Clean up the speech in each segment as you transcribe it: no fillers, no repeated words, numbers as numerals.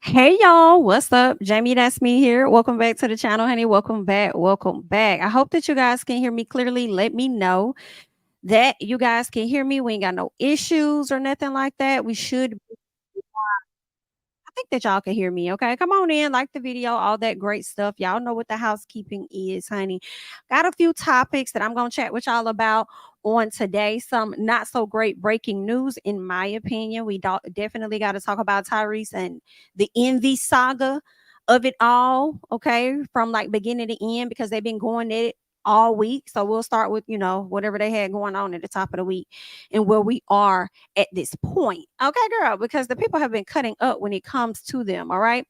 Hey y'all, what's up? Jamie, that's me here. Welcome back to the channel, honey. Welcome back. Welcome back. I hope that you guys can hear me clearly. Let me know that you guys can hear me. We ain't got no issues or nothing like that. We should I think that y'all can hear me, okay? Come on in, like the video, all that great stuff. Y'all know what the housekeeping is, honey. Got a few topics that I'm going to chat with y'all about on today. Some not so great breaking news, in my opinion. We definitely got to talk about Tyrese and the envy saga of it all, okay? From like beginning to end, because they've been going at it all week. So we'll start with, whatever they had going on at the top of the week and where we are at this point. Okay, girl, because the people have been cutting up when it comes to them. All right.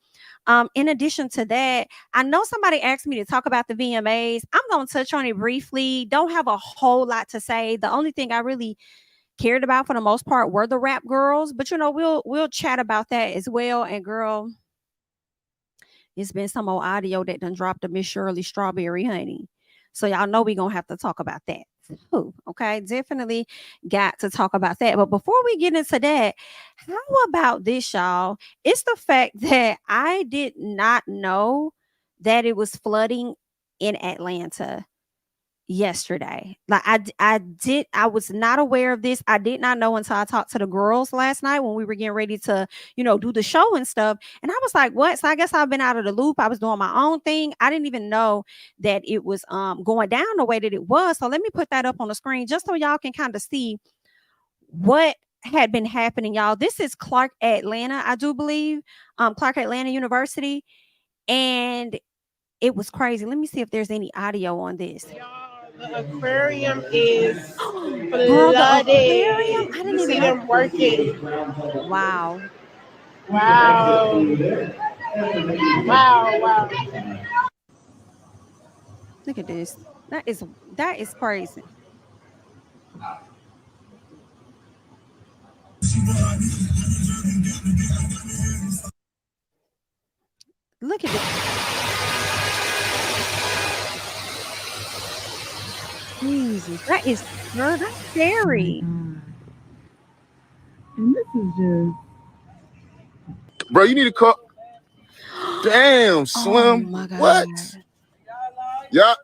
In addition to that, I know somebody asked me to talk about the VMAs. I'm going to touch on it briefly. Don't have a whole lot to say. The only thing I really cared about for the most part were the rap girls, but we'll chat about that as well. And girl, it's been some old audio that done dropped to Miss Shirley Strawberry Honey. So y'all know we gonna have to talk about that. Ooh, okay, definitely got to talk about that. But before we get into that, how about this, y'all? It's the fact that I did not know that it was flooding in Atlanta yesterday. Like I was not aware of this. I did not know until I talked to the girls last night when we were getting ready to, do the show and stuff. And I was like, what? So I guess I've been out of the loop. I was doing my own thing. I didn't even know that it was going down the way that it was. So let me put that up on the screen just so y'all can kind of see what had been happening, y'all. This is Clark Atlanta, I do believe. Clark Atlanta University. And it was crazy. Let me see if there's any audio on this. The aquarium is Girl, the flooded. aquarium? I didn't You even see know. them working. Wow. Wow. Wow, wow. Look at this. That is crazy. Look at this. Jesus. That is girl, that's scary. And this is just. Bro, you need to call. Damn, Oh Slim. my God. What? Yeah.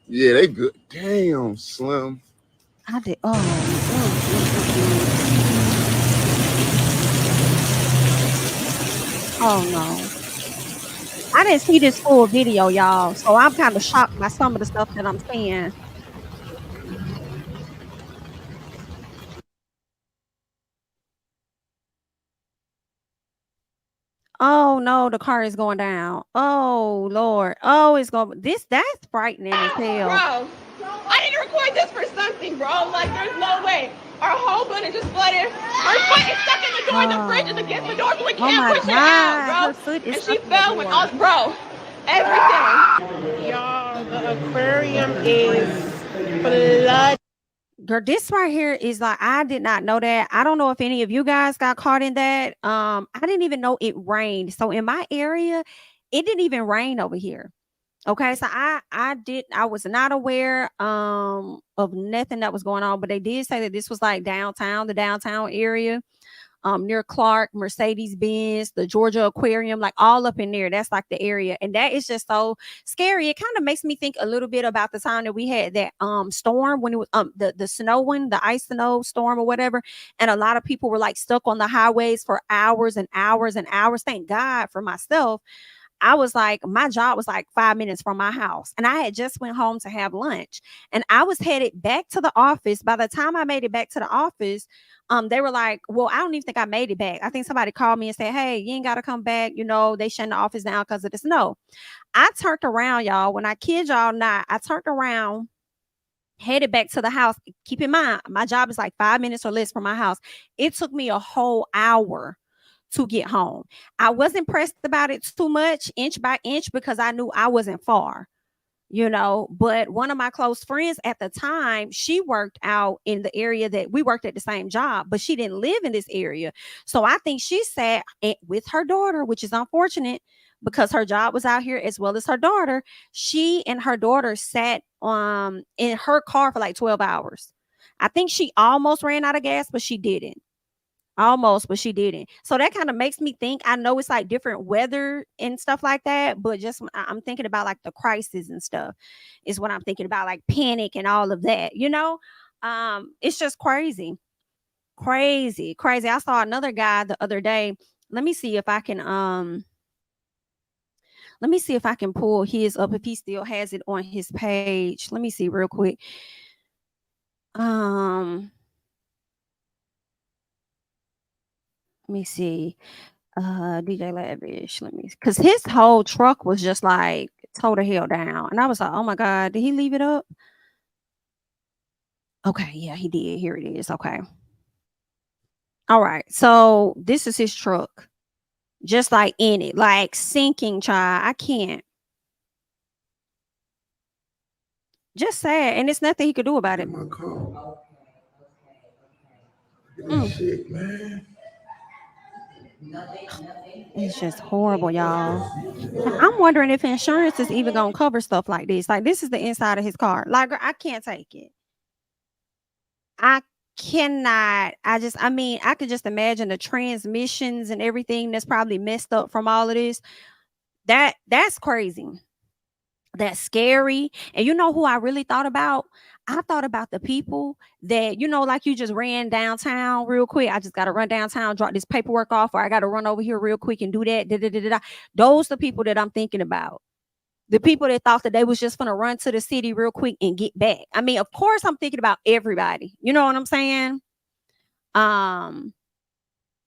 Yeah, they good. Damn, Slim. I did. Oh no. I didn't see this full video, y'all. So I'm kind of shocked by some of the stuff that I'm seeing. Oh no, the car is going down. Oh Lord. Oh, it's going that's frightening as hell. Bro, I need to record this for something, bro. Like, there's no way. Our whole building just flooded. Her foot is stuck in the door. The fridge is against the door, so we Oh can't my push her out, God. Her bro. foot is And she stuck in the fell with door. us, bro. Everything. Y'all, the aquarium That is is crazy. flooded. Girl, this right here is like I did not know that. I don't know if any of you guys got caught in that. I didn't even know it rained. So in my area, it didn't even rain over here. Okay, so I was not aware of nothing that was going on, but they did say that this was like downtown, the downtown area, near Clark, Mercedes Benz, the Georgia Aquarium, like all up in there. That's like the area, and that is just so scary. It kind of makes me think a little bit about the time that we had that storm when it was the snow one, the ice snow storm or whatever, and a lot of people were like stuck on the highways for hours and hours and hours. Thank God for myself. I was like, my job was like 5 minutes from my house, and I had just went home to have lunch, and I was headed back to the office. By the time I made it back to the office, they were like, well, I don't even think I made it back. I think somebody called me and said, hey, you ain't got to come back. They shut the office down because of the snow. I turned around, y'all. When I kid y'all not, I turned around, headed back to the house. Keep in mind, my job is like 5 minutes or less from my house. It took me a whole hour to get home. I wasn't pressed about it too much, inch by inch, because I knew I wasn't far, But one of my close friends at the time, she worked out in the area that we worked at the same job, but she didn't live in this area. So I think she sat with her daughter, which is unfortunate because her job was out here as well as her daughter. She and her daughter sat in her car for like 12 hours. I think she almost ran out of gas, but she didn't. Almost, but she didn't. So that kind of makes me think. I know it's like different weather and stuff like that, but just I'm thinking about like the crisis and stuff is what I'm thinking about, like panic and all of that, you know? It's just crazy. Crazy, crazy. I saw another guy the other day. Let me see if I can let me see if I can pull his up if he still has it on his page. Let me see real quick. Um Let me see. DJ Lavish. Let me, because his whole truck was just like total hell down. And I was like, oh my God, did he leave it up? Okay, yeah, he did. Here it is. Okay. All right. So this is his truck. Just like in it, like sinking, child. I can't. Just sad. And it's nothing he could do about it. My car. Mm. Shit, man. It's just horrible, y'all. And I'm wondering if insurance is even gonna cover stuff like this. Like this is the inside of his car. Like I can't take it. I cannot. I mean, I could just imagine the transmissions and everything that's probably messed up from all of this. That's crazy. That's scary. And you know who I really thought about? I thought about the people that, like you just ran downtown real quick. I just got to run downtown, drop this paperwork off, or I got to run over here real quick and do that. Da, da, da, da, da. Those the people that I'm thinking about. The people that thought that they was just gonna run to the city real quick and get back. I mean, of course, I'm thinking about everybody. You know what I'm saying? Um,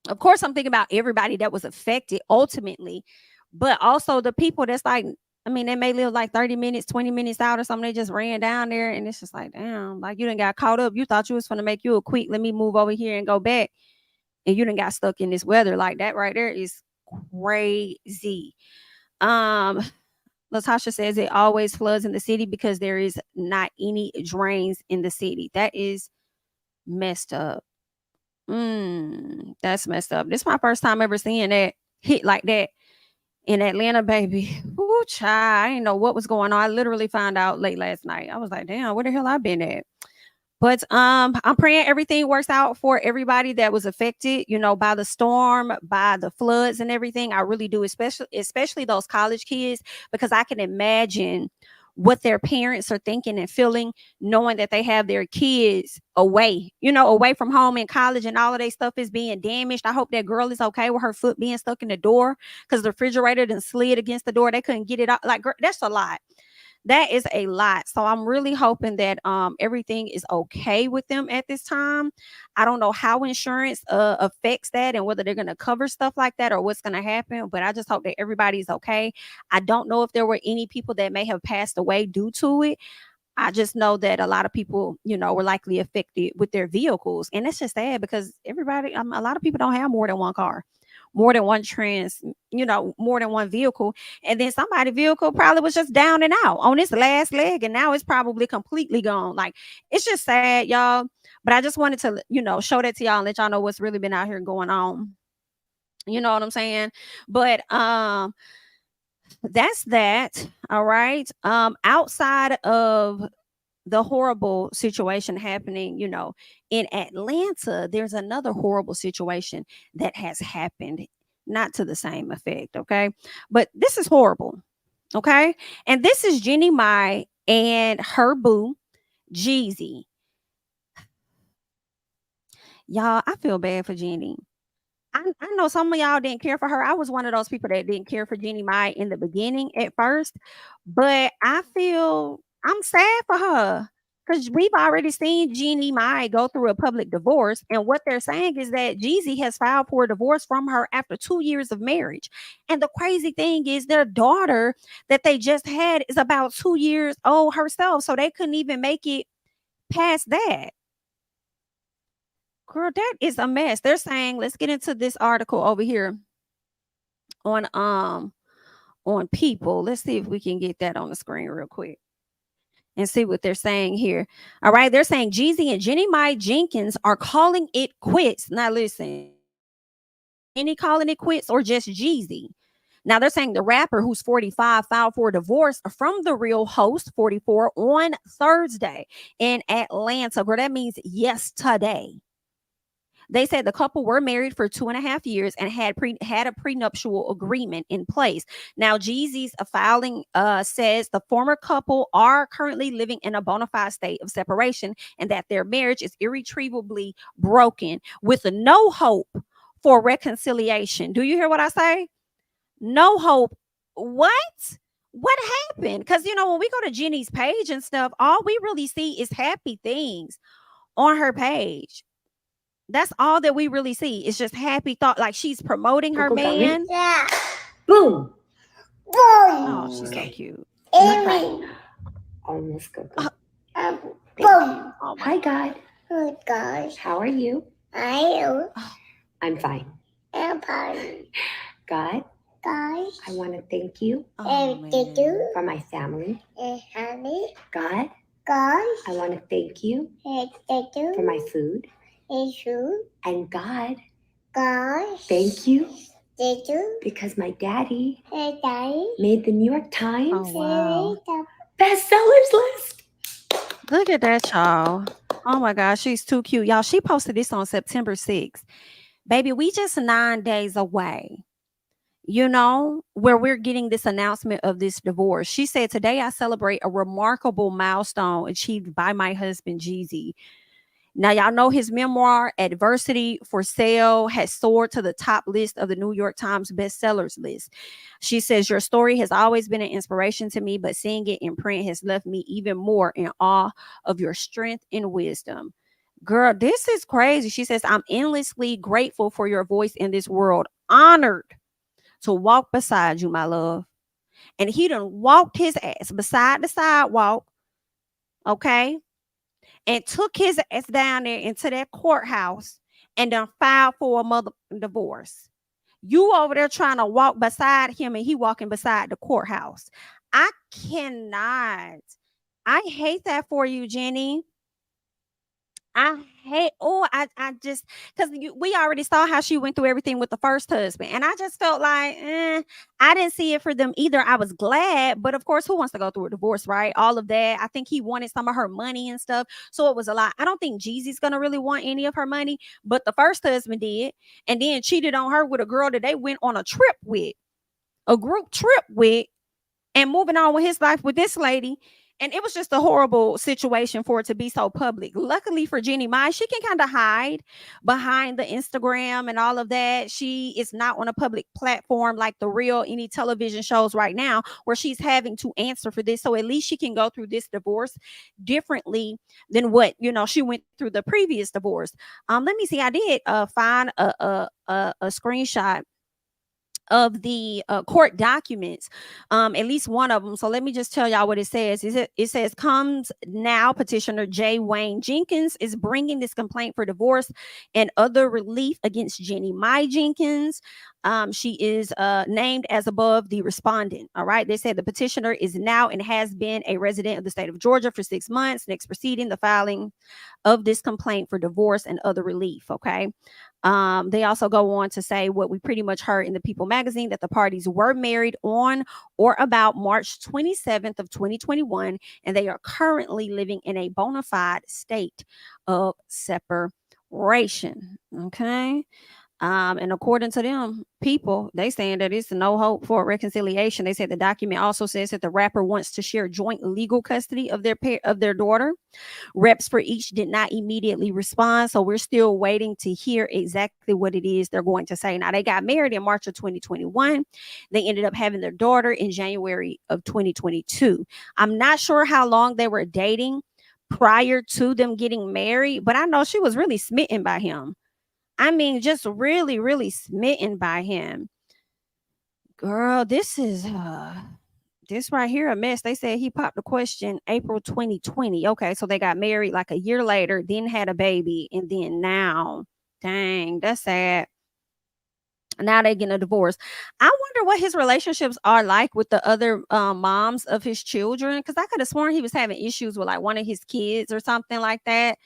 of course, I'm thinking about everybody that was affected ultimately, but also the people that's like, I mean, they may live like 30 minutes, 20 minutes out or something. They just ran down there and it's just like, damn, like you done got caught up. You thought you was gonna make you a quick, let me move over here and go back. And you done got stuck in this weather. Like that right there is crazy. Um, Latasha says it always floods in the city because there is not any drains in the city. That is messed up. That's messed up. This is my first time ever seeing that hit like that in Atlanta, baby. Ooh, child, I didn't know what was going on. I literally found out late last night. I was like, damn, where the hell I been at? But I'm praying everything works out for everybody that was affected, by the storm, by the floods and everything. I really do, especially those college kids, because I can imagine what their parents are thinking and feeling, knowing that they have their kids away, away from home in college and all of their stuff is being damaged. I hope that girl is okay with her foot being stuck in the door because the refrigerator done slid against the door. They couldn't get it out. Like, girl, that's a lot. That is a lot. So I'm really hoping that everything is okay with them at this time. I don't know how insurance affects that and whether they're going to cover stuff like that or what's going to happen, but I just hope that everybody's okay. I don't know if there were any people that may have passed away due to it. I just know that a lot of people, were likely affected with their vehicles. And it's just sad because everybody, a lot of people don't have more than one car, more than one more than one vehicle. And then somebody's vehicle probably was just down and out on its last leg. And now it's probably completely gone. Like, it's just sad, y'all. But I just wanted to, show that to y'all and let y'all know what's really been out here going on. You know what I'm saying? But that's that. All right. Outside of the horrible situation happening, in Atlanta, there's another horrible situation that has happened, not to the same effect, okay? But this is horrible, okay? And this is Jeannie Mai and her boo, Jeezy. Y'all, I feel bad for Jeannie. I know some of y'all didn't care for her. I was one of those people that didn't care for Jeannie Mai in the beginning at first, but I feel I'm sad for her because we've already seen Jeannie Mai go through a public divorce, and what they're saying is that Jeezy has filed for a divorce from her after 2 years of marriage. And the crazy thing is, their daughter that they just had is about 2 years old herself, so they couldn't even make it past that. Girl, that is a mess. They're saying, let's get into this article over here on People. Let's see if we can get that on the screen real quick and see what they're saying here. All right, they're saying Jeezy and Jeannie Mai Jenkins are calling it quits. Now listen, any calling it quits or just Jeezy? Now they're saying the rapper, who's 45, filed for a divorce from the Real host, 44, on Thursday in Atlanta. Girl, that means yesterday. They said the couple were married for 2.5 years and had a prenuptial agreement in place. Now, Jeezy's filing says the former couple are currently living in a bona fide state of separation and that their marriage is irretrievably broken with no hope for reconciliation. Do you hear what I say? No hope. What? What happened? Because, when we go to Jeannie's page and stuff, all we really see is happy things on her page. That's all that we really see. It's just happy thought, like she's promoting her man. Yeah. Boom. Boom. Oh, she's so cute. Amy. Oh, Miss Coco. Boom. Oh, hi, God. Oh, gosh. How are you? I'm fine. I'm fine. God. Gosh. I want to thank you. Thank you for my family. God. Gosh. I want to thank you. Thank you for my food. And God. Gosh. Thank you. Thank you. Because my daddy made the New York Times bestsellers list. Look at that, y'all. Oh my gosh, she's too cute. Y'all, she posted this on September 6th. Baby, we just 9 days away, where we're getting this announcement of this divorce. She said, today I celebrate a remarkable milestone achieved by my husband, Jeezy. Now, y'all know his memoir, Adversity for Sale, has soared to the top list of the New York Times bestsellers list. She says, your story has always been an inspiration to me, but seeing it in print has left me even more in awe of your strength and wisdom. Girl, this is crazy. She says, I'm endlessly grateful for your voice in this world. Honored to walk beside you, my love. And he done walked his ass beside the sidewalk, okay? And took his ass down there into that courthouse and done filed for a mother divorce. You over there trying to walk beside him and he walking beside the courthouse. I cannot. I hate that for you, Jeannie. I just, because we already saw how she went through everything with the first husband. And I just felt like, I didn't see it for them either. I was glad, but of course, who wants to go through a divorce, right? All of that. I think he wanted some of her money and stuff. So it was a lot. I don't think Jeezy's going to really want any of her money, but the first husband did. And then cheated on her with a girl that they went on a trip with, a group trip with, and moving on with his life with this lady. And it was just a horrible situation for it to be so public. Luckily for Jeannie Mai, she can kind of hide behind the Instagram and all of that. She is not on a public platform like the real any television shows right now where she's having to answer for this. So at least she can go through this divorce differently than what, she went through the previous divorce. Let me see. I did find a screenshot of the court documents, at least one of them. So let me just tell y'all what it says. It says, comes now petitioner J. Wayne Jenkins is bringing this complaint for divorce and other relief against Jeannie Mai Jenkins. She is named as above the respondent. All right. They said the petitioner is now and has been a resident of the state of Georgia for 6 months. Next proceeding the filing of this complaint for divorce and other relief. Okay. They also go on to say what we pretty much heard in the People magazine, that the parties were married on or about March 27th of 2021, and they are currently living in a bona fide state of separation. Okay. And according to them people, they saying that it's no hope for reconciliation. They said the document also says that the rapper wants to share joint legal custody of their daughter. Reps for each did not immediately respond, so we're still waiting to hear exactly what it is they're going to say. Now, they got married in March of 2021. They ended up having their daughter in January of 2022. I'm not sure how long they were dating prior to them getting married, but I know she was really smitten by him. I mean, just really, really smitten by him. Girl, this is this right here a mess. They said he popped the question April 2020. Okay, so they got married like a year later, then had a baby, and then now, dang, that's sad. Now they getting a divorce. I wonder what his relationships are like with the other moms of his children, because I could have sworn he was having issues with like one of his kids or something like that.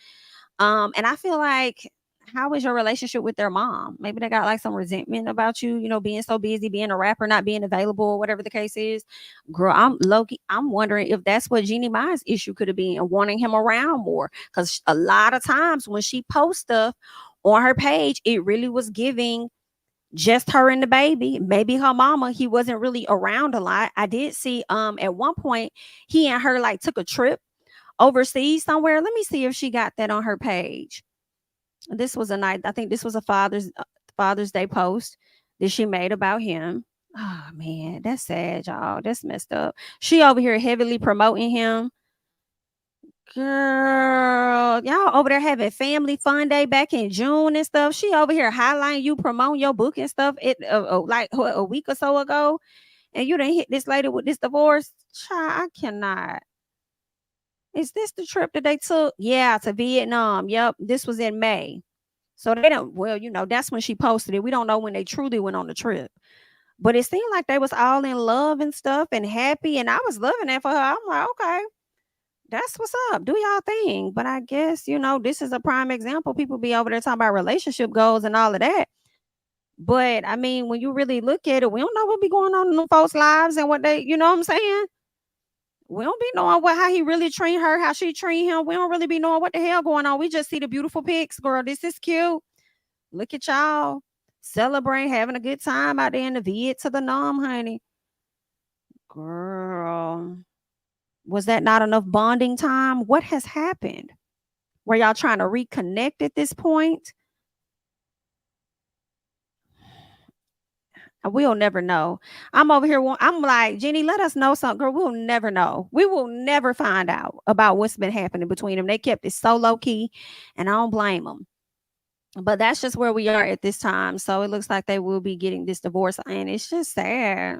And I feel like, how is your relationship with their mom? Maybe they got like some resentment about you, being so busy, being a rapper, not being available, whatever the case is. Girl, I'm wondering if that's what Jeannie Mai's issue could have been, and wanting him around more. Because a lot of times when she posts stuff on her page, it really was giving just her and the baby, maybe her mama. He wasn't really around a lot. I did see at one point he and her like took a trip overseas somewhere. Let me see if she got that on her page. This was a night, I think this was a Father's Day post that she made about him. Oh man, that's sad, y'all. That's messed up. She over here heavily promoting him. Girl, y'all over there having family fun day back in June and stuff. She over here highlighting you, promoting your book and stuff. Like a week or so ago, and you done hit this lady with this divorce. Child, I cannot. Is this the trip that they took? Yeah, to Vietnam. Yep, this was in May. So they don't. Well, that's when she posted it. We don't know when they truly went on the trip, but it seemed like they was all in love and stuff and happy, and I was loving that for her. I'm like, okay. That's what's up. Do y'all thing. But I guess, this is a prime example. People be over there talking about relationship goals and all of that. But I mean, when you really look at it, we don't know what be going on in them folks' lives and what they, you know what I'm saying? We don't be knowing how he really treat her, how she treat him. We don't really be knowing what the hell going on. We just see the beautiful pics. Girl, this is cute. Look at y'all. Celebrate, having a good time out there in the Viet to the Nam, honey. Girl. Was that not enough bonding time? What has happened? Were y'all trying to reconnect at this point? We'll never know. I'm over here. I'm like, Jeannie, let us know something. Girl, we'll never know. We will never find out about what's been happening between them. They kept it so low key, and I don't blame them. But that's just where we are at this time. So it looks like they will be getting this divorce, and it's just sad.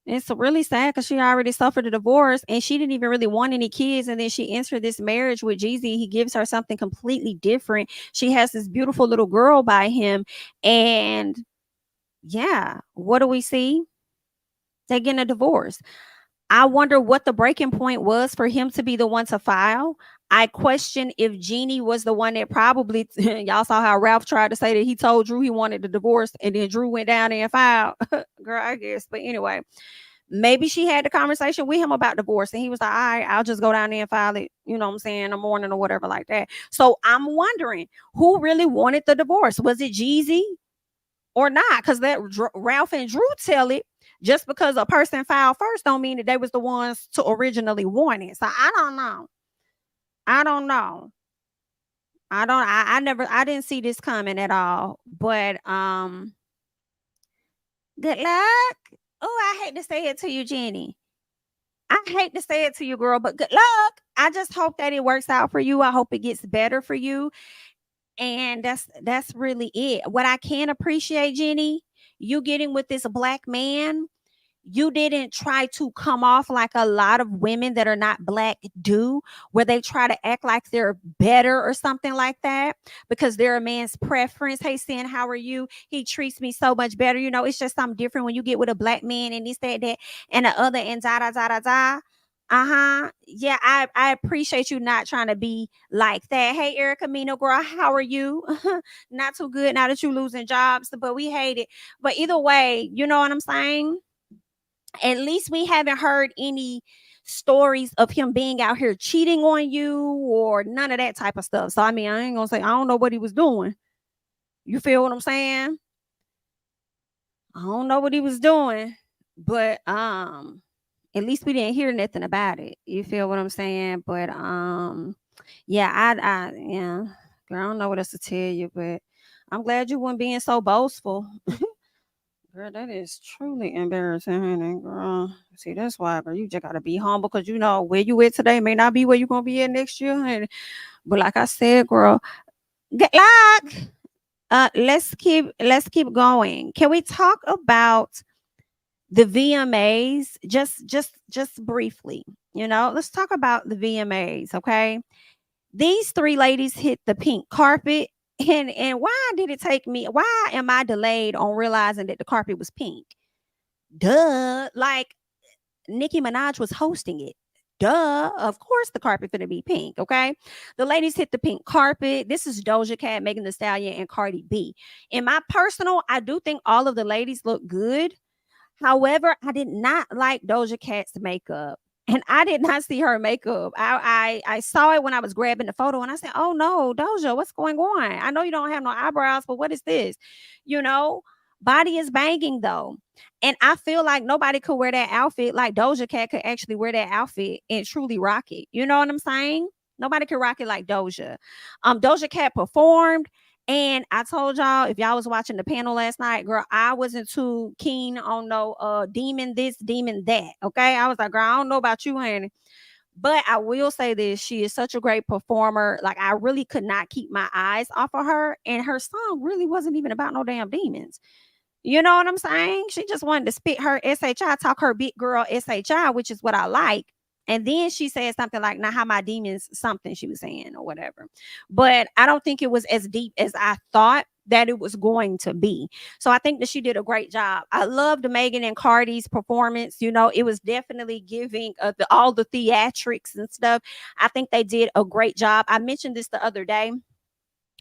It's really sad because she already suffered a divorce and she didn't even really want any kids. And then she entered this marriage with Jeezy. He gives her something completely different. She has this beautiful little girl by him. And yeah, what do we see? They're getting a divorce. I wonder what the breaking point was for him to be the one to file. I question if Jeannie was the one that probably, y'all saw how Ralph tried to say that he told Drew he wanted the divorce and then Drew went down there and filed. Girl, I guess. But anyway, maybe she had the conversation with him about divorce and he was like, all right, I'll just go down there and file it, you know what I'm saying, in the morning or whatever like that. So I'm wondering who really wanted the divorce. Was it Jeezy or not? Because that Ralph and Drew tell it. Just because a person filed first don't mean that they was the ones to originally want it. So I don't know. I didn't see this coming at all. But good luck. Oh, I hate to say it to you, Jeannie. I hate to say it to you, girl, but good luck. I just hope that it works out for you. I hope it gets better for you. And that's really it. What I can appreciate, Jeannie, you getting with this black man. You didn't try to come off like a lot of women that are not black do, where they try to act like they're better or something like that because they're a man's preference. Hey, Sin, how are you? He treats me so much better. It's just something different when you get with a black man and this, that, and the other, and da, da, da, da, da. Yeah, I appreciate you not trying to be like that. Hey, Erica Mino, girl, how are you? Not too good now that you losing jobs, but we hate it. But either way, you know what I'm saying? At least we haven't heard any stories of him being out here cheating on you or none of that type of stuff. So, I mean, I ain't gonna say I don't know what he was doing. You feel what I'm saying? I don't know what he was doing, but at least we didn't hear nothing about it. You feel what I'm saying? But yeah, yeah, girl, I don't know what else to tell you, but I'm glad you weren't being so boastful. Girl, that is truly embarrassing, honey, girl. See, that's why, girl, you just gotta be humble because where you at today may not be where you're gonna be at next year, honey. But like I said, girl, good luck. Let's keep going. Can we talk about the VMAs just briefly? Let's talk about the VMAs, okay? These three ladies hit the pink carpet. And why did it take me? Why am I delayed on realizing that the carpet was pink? Duh. Like Nicki Minaj was hosting it. Duh. Of course the carpet gonna be pink. Okay. The ladies hit the pink carpet. This is Doja Cat, Megan Thee Stallion, and Cardi B. In my personal, I do think all of the ladies look good. However, I did not like Doja Cat's makeup. And I did not see her makeup. I saw it when I was grabbing the photo, and I said, "Oh no, Doja, what's going on? I know you don't have no eyebrows, but what is this?" You know, body is banging though. And I feel like nobody could wear that outfit like Doja Cat could actually wear that outfit and truly rock it. You know what I'm saying? Nobody could rock it like Doja. Doja Cat performed. And I told y'all, if y'all was watching the panel last night, girl, I wasn't too keen on no demon this, demon that. Okay. I was like, girl, I don't know about you, honey. But I will say this, she is such a great performer. Like, I really could not keep my eyes off of her. And her song really wasn't even about no damn demons. You know what I'm saying? She just wanted to spit her SHI, talk her big girl SHI, which is what I like. And then she said something like, "Now how my demons," something she was saying or whatever. But I don't think it was as deep as I thought that it was going to be. So I think that she did a great job. I loved Megan and Cardi's performance. You know, it was definitely giving all the theatrics and stuff. I think they did a great job. I mentioned this the other day,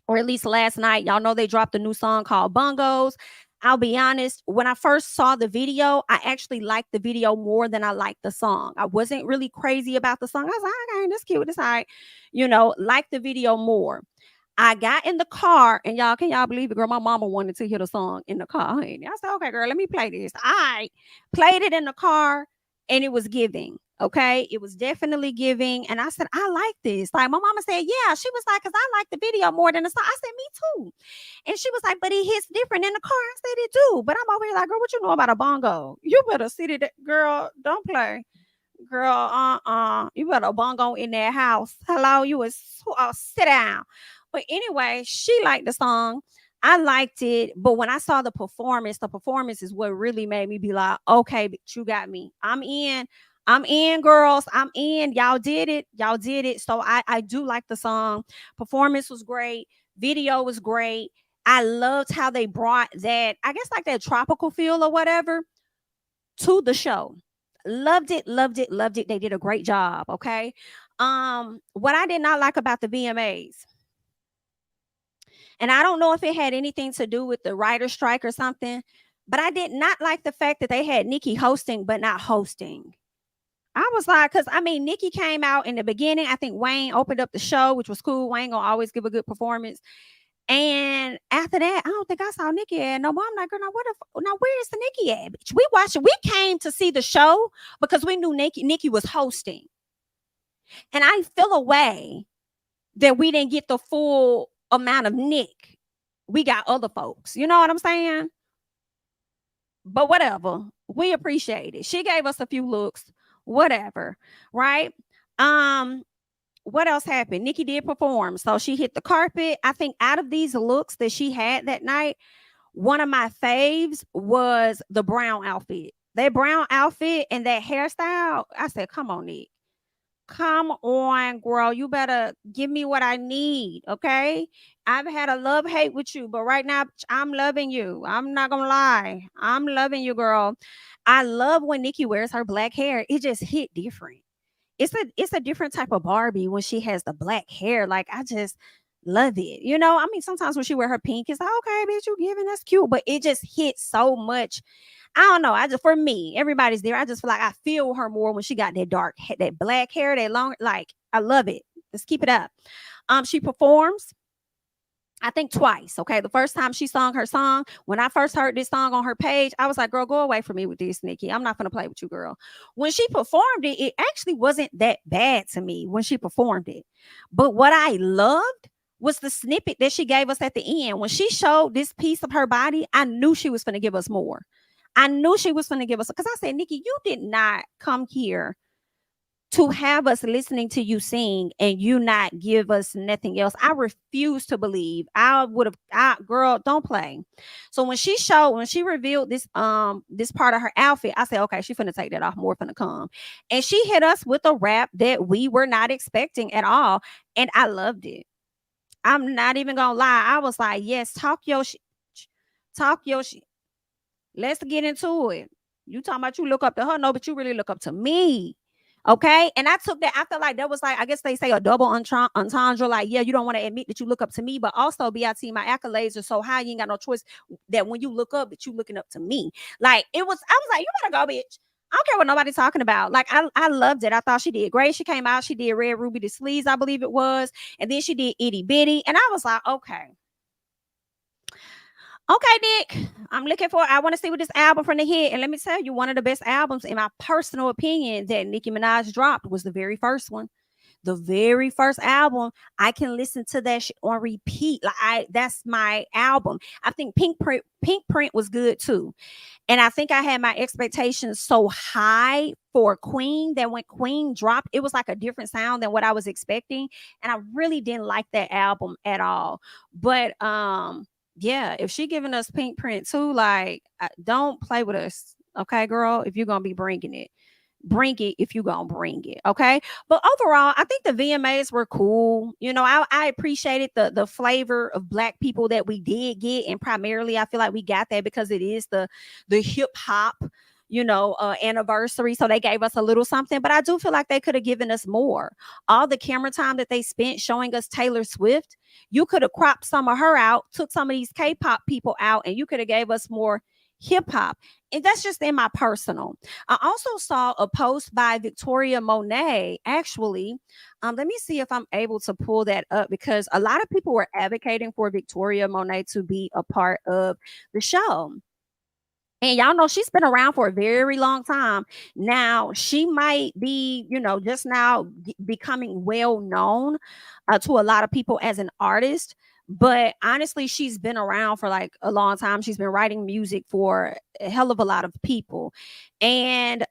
or at least last night. Y'all know they dropped a new song called Bungos. I'll be honest, when I first saw the video, I actually liked the video more than I liked the song. I wasn't really crazy about the song. I was like, okay, that's cute. That's all right. You know, like the video more. I got in the car, and y'all, can y'all believe it, girl? My mama wanted to hear the song in the car. Honey. I said, okay, girl, let me play this. I played it in the car, and it was giving. Okay, it was definitely giving. And I said, I like this. Like, my mama said, yeah. She was like, because I like the video more than the song. I said, me too. And she was like, but it hits different in the car. I said, it do. But I'm over here like, girl, what you know about a bongo? You better sit it, girl. Don't play. Girl, you better bongo in that house. Hello, you was sit down. But anyway, she liked the song. I liked it. But when I saw the performance is what really made me be like, okay, but you got me. I'm in. I'm in, girls. I'm in. Y'all did it. Y'all did it. So I do like the song. Performance was great. Video was great. I loved how they brought that, I guess, like that tropical feel or whatever to the show. Loved it, loved it, loved it. They did a great job. Okay. What I did not like about the VMAs, and I don't know if it had anything to do with the writer's strike or something, but I did not like the fact that they had Nikki hosting but not hosting. I was like, because I mean, Nikki came out in the beginning. I think Wayne opened up the show, which was cool. Wayne gonna always give a good performance. And after that, I don't think I saw Nikki at no more. I'm like, girl, now where is the Nikki at? Bitch? We watched it. We came to see the show because we knew Nikki was hosting. And I feel a way that we didn't get the full amount of Nick. We got other folks. You know what I'm saying? But whatever. We appreciate it. She gave us a few looks. Whatever. Right? What else happened? Nikki did perform. So she hit the carpet. I think out of these looks that she had that night, one of my faves was the brown outfit. That brown outfit and that hairstyle. I said, come on, Nick. Come on, girl. You better give me what I need. Okay. I've had a love hate with you, but right now I'm loving you. I'm not gonna lie. I'm loving you, girl. I love when Nikki wears her black hair. It just hit different. It's a different type of Barbie when she has the black hair. Like, I just love it. You know, I mean, sometimes when she wear her pink, it's like, okay, bitch, you giving us cute, but it just hits so much. I don't know. For me, everybody's there. I just feel like I feel her more when she got that black hair, that long. Like, I love it. Let's keep it up. She performs, I think twice. Okay. The first time she sung her song, when I first heard this song on her page, I was like, girl, go away from me with this, Nikki. I'm not going to play with you, girl. When she performed it, it actually wasn't that bad to me when she performed it. But what I loved was the snippet that she gave us at the end. When she showed this piece of her body, I knew she was going to give us more. I knew she was going to give us, because I said, Nikki, you did not come here to have us listening to you sing and you not give us nothing else. I refuse to believe. Girl, don't play. So when she revealed this part of her outfit, I said, okay, she finna take that off, more finna come. And she hit us with a rap that we were not expecting at all. And I loved it. I'm not even gonna lie. I was like, yes, talk your shit. Let's get into it. You talking about you look up to her? No, but you really look up to me. Okay. And I took that. I felt like that was like, I guess they say a double entendre. Like, yeah, you don't want to admit that you look up to me, but also BIT, my accolades are so high, you ain't got no choice that when you look up, that you looking up to me. Like, I was like, you better go, bitch. I don't care what nobody's talking about. Like I loved it. I thought she did great. She came out, she did Red Ruby the Sleeves, I believe it was, and then she did Itty Bitty, and I was like, okay. Okay, Nick, I want to see what this album from the hit. And let me tell you, one of the best albums, in my personal opinion, that Nicki Minaj dropped was the very first one. The very first album, I can listen to that shit on repeat. That's my album. I think Pink Print was good too. And I think I had my expectations so high for Queen that when Queen dropped, it was like a different sound than what I was expecting. And I really didn't like that album at all. But yeah, if she giving us Pink Print too, like, don't play with us, okay, girl. If you're gonna be bringing it, bring it. If you're gonna bring it, okay. But overall, I think the VMAs were cool. You know, I appreciated the flavor of Black people that we did get, and primarily, I feel like we got that because it is the hip hop, anniversary. So they gave us a little something, but I do feel like they could have given us more. All the camera time that they spent showing us Taylor Swift, you could have cropped some of her out, took some of these K-pop people out, and you could have gave us more hip hop. And that's just in my personal. I also saw a post by Victoria Monet. Actually, let me see if I'm able to pull that up, because a lot of people were advocating for Victoria Monet to be a part of the show. And y'all know she's been around for a very long time. Now, she might be, just now becoming well known to a lot of people as an artist. But honestly, she's been around for like a long time. She's been writing music for a hell of a lot of people. And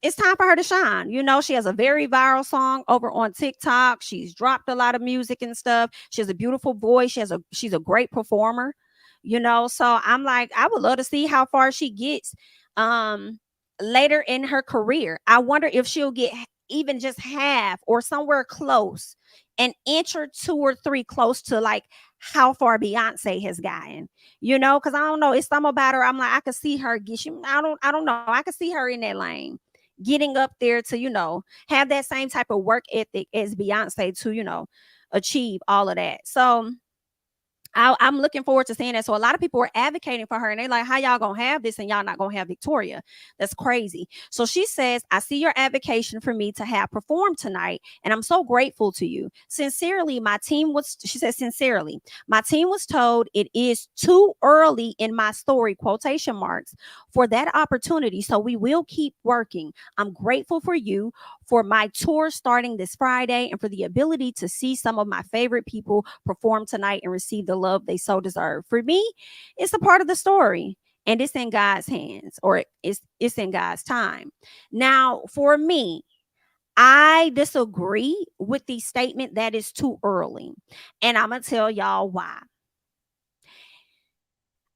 it's time for her to shine. She has a very viral song over on TikTok. She's dropped a lot of music and stuff. She has a beautiful voice. She's a great performer. So I'm like, I would love to see how far she gets later in her career. I wonder if she'll get even just half or somewhere close, an inch or two or three close to like how far Beyonce has gotten, because I don't know, it's something about her. I'm like, I could see her I don't know, I could see her in that lane, getting up there to have that same type of work ethic as Beyonce to achieve all of that. So I'm looking forward to seeing that. So a lot of people were advocating for her, and they're like, how y'all gonna have this and y'all not gonna have Victoria? That's crazy. So she says, I see your advocacy for me to have performed tonight, and I'm so grateful to you. Sincerely, she says, sincerely, my team was told it is too early in my story, quotation marks, for that opportunity. So we will keep working. I'm grateful for you, for my tour starting this Friday, and for the ability to see some of my favorite people perform tonight and receive the love they so deserve. For me, it's a part of the story, and it's in God's hands, or it's in God's time. Now, for me, I disagree with the statement that is too early, and I'm gonna tell y'all why.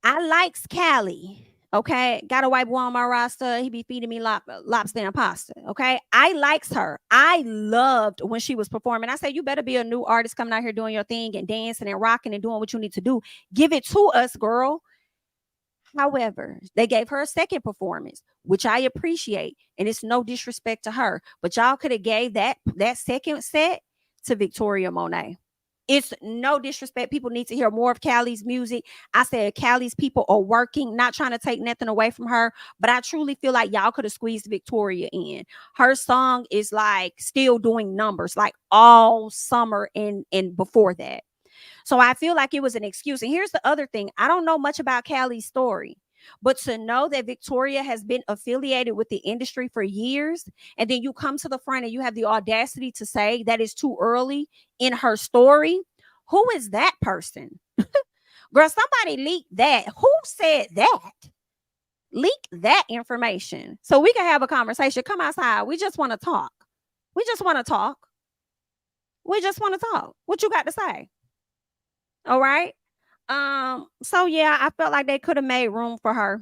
I likes Callie. Okay, got a white boy on my roster. He be feeding me lobster and pasta. Okay, I likes her. I loved when she was performing. I said, you better be a new artist coming out here doing your thing and dancing and rocking and doing what you need to do. Give it to us, girl. However, they gave her a second performance, which I appreciate, and it's no disrespect to her, but y'all could have gave that second set to Victoria Monet. It's no disrespect. People need to hear more of Callie's music. I said Callie's people are working, not trying to take nothing away from her, but I truly feel like y'all could have squeezed Victoria in. Her song is like still doing numbers like all summer and before that. So I feel like it was an excuse. And here's the other thing. I don't know much about Callie's story, but to know that Victoria has been affiliated with the industry for years, and then you come to the front and you have the audacity to say that it's too early in her story, who is that person? Girl, somebody leaked that. Who said that? Leak that information so we can have a conversation. Come outside. We just want to talk. We just want to talk. We just want to talk. What you got to say? All right. So yeah, I felt like they could have made room for her.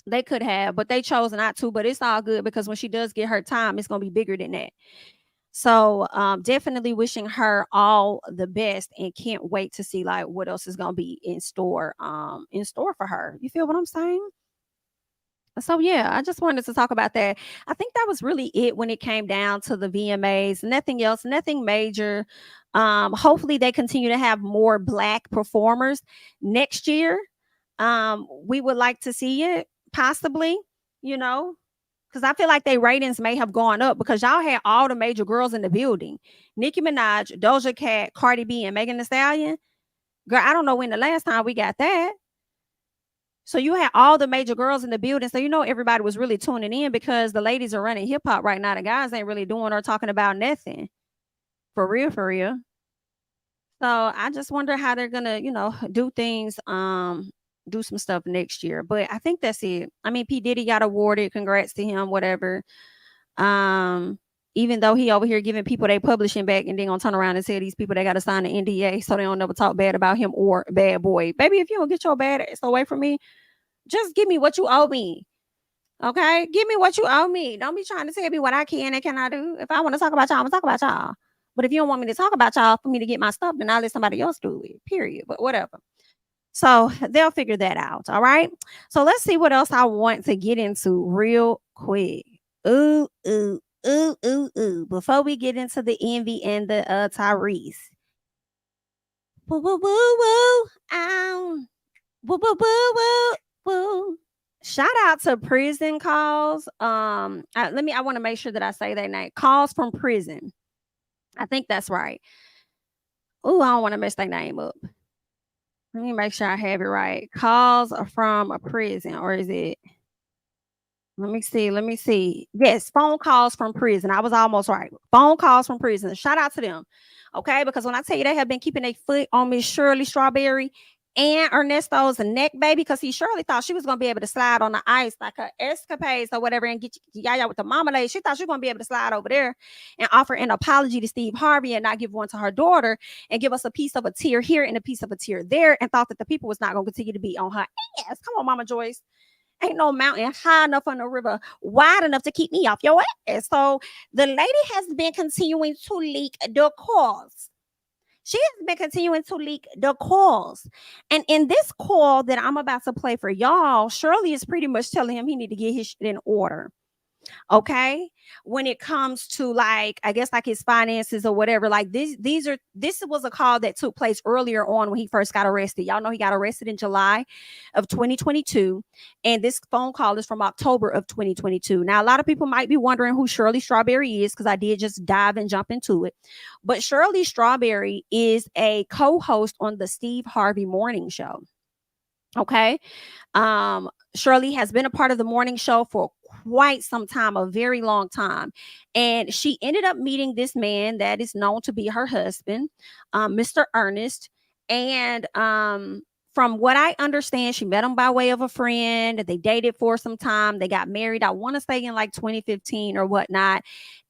They could have, but they chose not to. But it's all good, because when she does get her time, it's gonna be bigger than that. So definitely wishing her all the best, and can't wait to see like what else is gonna be in store for her. You feel what I'm saying? So yeah, I just wanted to talk about that. I think that was really it when it came down to the VMAs. Nothing else, nothing major. Hopefully they continue to have more Black performers next year. We would like to see it, possibly, you know. Because I feel like their ratings may have gone up because y'all had all the major girls in the building. Nicki Minaj, Doja Cat, Cardi B, and Megan Thee Stallion. Girl, I don't know when the last time we got that. So you had all the major girls in the building. So everybody was really tuning in because the ladies are running hip hop right now. The guys ain't really doing or talking about nothing. For real, for real. So I just wonder how they're gonna, do things, do some stuff next year. But I think that's it. I mean, P. Diddy got awarded. Congrats to him, whatever. Even though he over here giving people they publishing back and then gonna turn around and tell these people they gotta sign an NDA so they don't never talk bad about him or Bad Boy. Baby, if you don't get your bad ass away from me, just give me what you owe me. Okay? Give me what you owe me. Don't be trying to tell me what I can and cannot do. If I want to talk about y'all, I'm gonna talk about y'all. But if you don't want me to talk about y'all for me to get my stuff, then I'll let somebody else do it. Period. But whatever. So they'll figure that out. All right. So let's see what else I want to get into real quick. Ooh. Before we get into the envy and the Tyrese. Woo woo woo woo. Woo woo woo woo woo. Shout out to prison calls. I want to make sure that I say their name. Calls from prison. I think that's right. Oh, I don't want to mess their name up. Let me make sure I have it right. Calls from a prison, or is it? Let me see. Yes, phone calls from prison. I was almost right. Phone calls from prison. Shout out to them. Okay, because when I tell you they have been keeping their foot on Miss Shirley Strawberry and Ernesto's neck, baby, because he surely thought she was going to be able to slide on the ice like her escapades or whatever and get Yaya with the marmalade. She thought she was going to be able to slide over there and offer an apology to Steve Harvey and not give one to her daughter and give us a piece of a tear here and a piece of a tear there, and thought that the people was not going to continue to be on her ass. Come on, Mama Joyce. Ain't no mountain high enough on the river wide enough to keep me off your ass. So the lady has been continuing to leak the calls. She has been continuing to leak the calls. And in this call that I'm about to play for y'all, Shirley is pretty much telling him he need to get his shit in order. Okay, when it comes to like, I guess like his finances or whatever, like this was a call that took place earlier on when he first got arrested. Y'all know he got arrested in July of 2022, and this phone call is from October of 2022. Now, a lot of people might be wondering who Shirley Strawberry is because I did just dive and jump into it. But Shirley Strawberry is a co-host on the Steve Harvey Morning Show. Okay. Shirley has been a part of the morning show for quite some time, a very long time. And she ended up meeting this man that is known to be her husband, Mr. Ernest. And from what I understand, she met him by way of a friend. They dated for some time. They got married, I want to say in like 2015 or whatnot.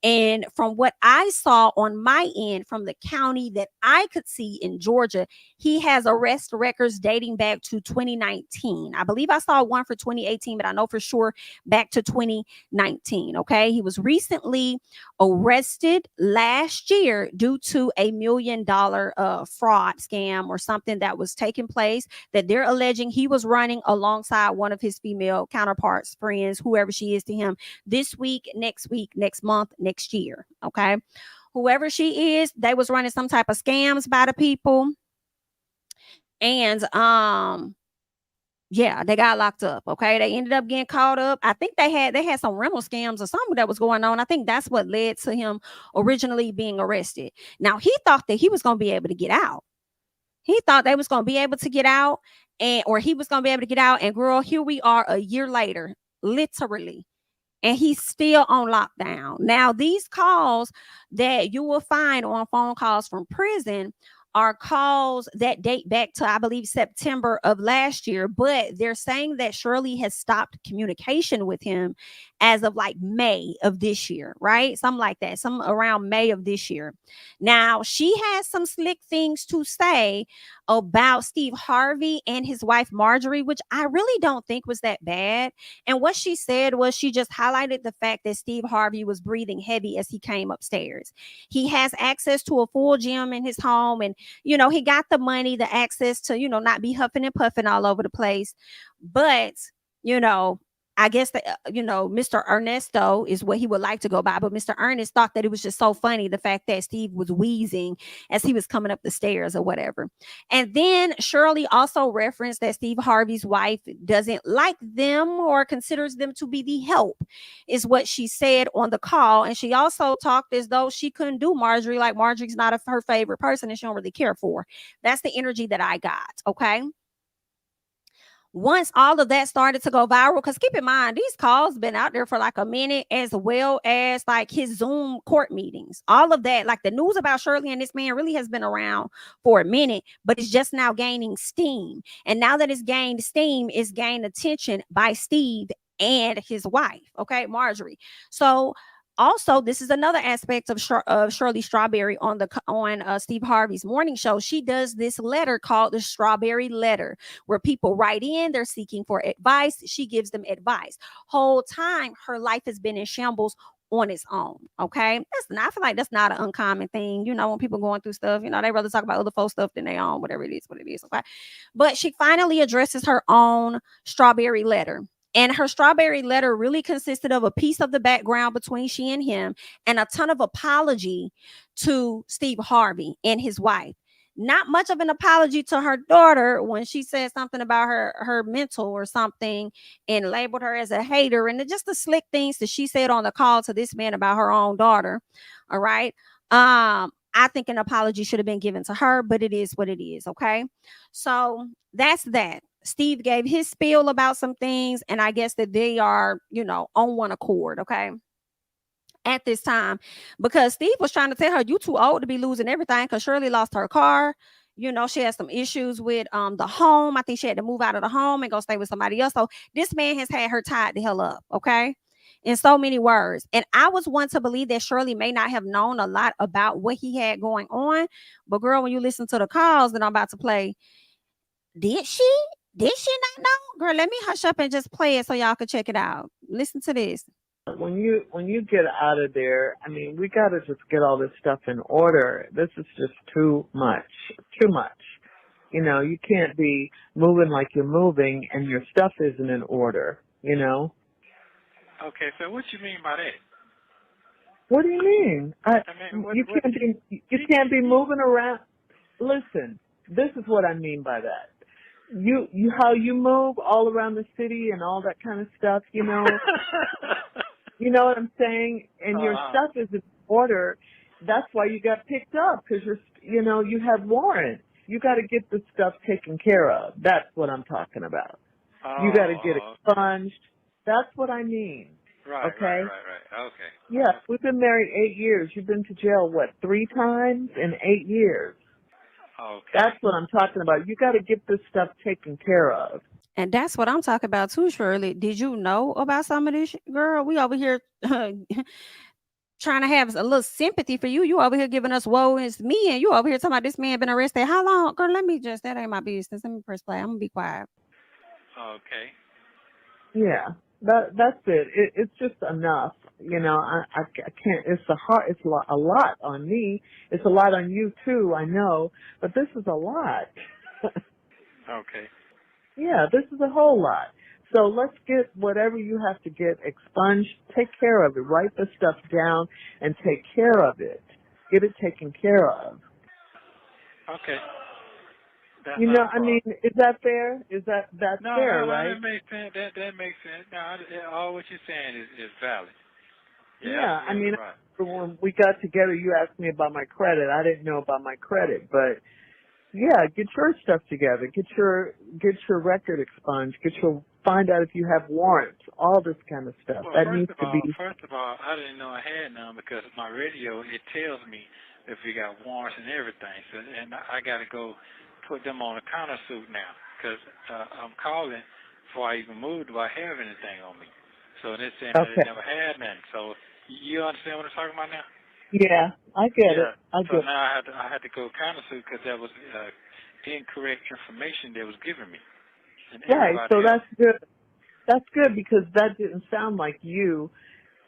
And from what I saw on my end from the county that I could see in Georgia, he has arrest records dating back to 2019. I believe I saw one for 2018, but I know for sure back to 2019. Okay. He was recently arrested last year due to a $1 million fraud scam or something that was taking place that they're alleging he was running alongside one of his female counterparts, friends, whoever she is to him, this week, next month, next year. Okay. Whoever she is, they was running some type of scams by the people. And yeah, they got locked up. Okay. They ended up getting caught up. I think they had some rental scams or something that was going on. I think that's what led to him originally being arrested. Now, he thought that he was going to be able to get out. He thought they was going to be able to get out, or he was going to be able to get out. And girl, here we are a year later, literally. And he's still on lockdown. Now, these calls that you will find on phone calls from prison are calls that date back to, I believe, September of last year. But they're saying that Shirley has stopped communication with him as of like May of this year, right? Something like that, some around May of this year. Now, she has some slick things to say about Steve Harvey and his wife, Marjorie, which I really don't think was that bad. And what she said was she just highlighted the fact that Steve Harvey was breathing heavy as he came upstairs. He has access to a full gym in his home, and he got the money, the access to, not be huffing and puffing all over the place. But, I guess that, Mr. Ernesto is what he would like to go by, but Mr. Ernest thought that it was just so funny, the fact that Steve was wheezing as he was coming up the stairs or whatever. And then Shirley also referenced that Steve Harvey's wife doesn't like them or considers them to be the help, is what she said on the call. And she also talked as though she couldn't do Marjorie, like Marjorie's not her favorite person and she don't really care for her. That's the energy that I got, okay? Once all of that started to go viral, because keep in mind, these calls been out there for like a minute, as well as like his Zoom court meetings. All of that, like the news about Shirley and this man really has been around for a minute, but it's just now gaining steam. And now that it's gained steam, it's gained attention by Steve and his wife, okay, Marjorie. So also, this is another aspect of Shirley Strawberry on Steve Harvey's morning show. She does this letter called the Strawberry Letter, where people write in, they're seeking for advice. She gives them advice. Whole time, her life has been in shambles on its own. Okay, I feel like that's not an uncommon thing. When people going through stuff, they rather talk about other folks' stuff than their own. Whatever it is, what it is. Okay, but she finally addresses her own Strawberry Letter. And her Strawberry Letter really consisted of a piece of the background between she and him and a ton of apology to Steve Harvey and his wife. Not much of an apology to her daughter when she said something about her mental or something and labeled her as a hater, and just the slick things that she said on the call to this man about her own daughter. All right. I think an apology should have been given to her, but it is what it is. Okay. So that's that. Steve gave his spiel about some things, and I guess that they are, on one accord, okay, at this time, because Steve was trying to tell her, you too old to be losing everything, because Shirley lost her car. She had some issues with the home. I think she had to move out of the home and go stay with somebody else. So this man has had her tied the hell up, okay, in so many words. And I was one to believe that Shirley may not have known a lot about what he had going on. But girl, when you listen to the calls that I'm about to play, did she not know? Girl, let me hush up and just play it so y'all can check it out. Listen to this. When you get out of there, I mean, we got to just get all this stuff in order. This is just too much. You can't be moving like you're moving and your stuff isn't in order, Okay, so what you mean by that? What do you mean? You can't be moving around. Listen, this is what I mean by that. You how you move all around the city and all that kind of stuff, You know what I'm saying? And your stuff is in order. That's why you got picked up, because you have warrants. You got to get the stuff taken care of. That's what I'm talking about. You got to get expunged. That's what I mean. Right. Okay. Right. Okay. Yeah, we've been married 8 years. You've been to jail 3 times in 8 years? Okay. That's what I'm talking about. You got to get this stuff taken care of. And that's what I'm talking about too, Shirley. Did you know about some of this, girl? We over here trying to have a little sympathy for you. You over here giving us woe is me, and you over here talking about this man been arrested. How long? Girl, that ain't my business. Let me press play. I'm gonna be quiet. Okay. Yeah, that's it. It's just enough. I can't. It's a lot on me. It's a lot on you too. I know, but this is a lot. Okay. Yeah, this is a whole lot. So let's get whatever you have to get expunged. Take care of it. Write the stuff down and take care of it. Get it taken care of. Okay. That's I mean, is that fair? That's fair, right? No, that makes sense. That makes sense. No, all what you're saying is valid. Yeah, I mean, right. When we got together, you asked me about my credit. I didn't know about my credit, but yeah, get your stuff together. Get your record expunged. Find out if you have warrants. All this kind of stuff. Well, that needs to be. First of all, I didn't know I had none, because my radio, it tells me if we got warrants and everything. So, and I got to go put them on a countersuit now, because I'm calling before I even move. Do I have anything on me? So they're saying that they never had none. So you understand what I'm talking about now? Yeah, I get it. So now I had to go countersuit, because that was incorrect information they was giving me. Right. So that's good. That's good, because that didn't sound like you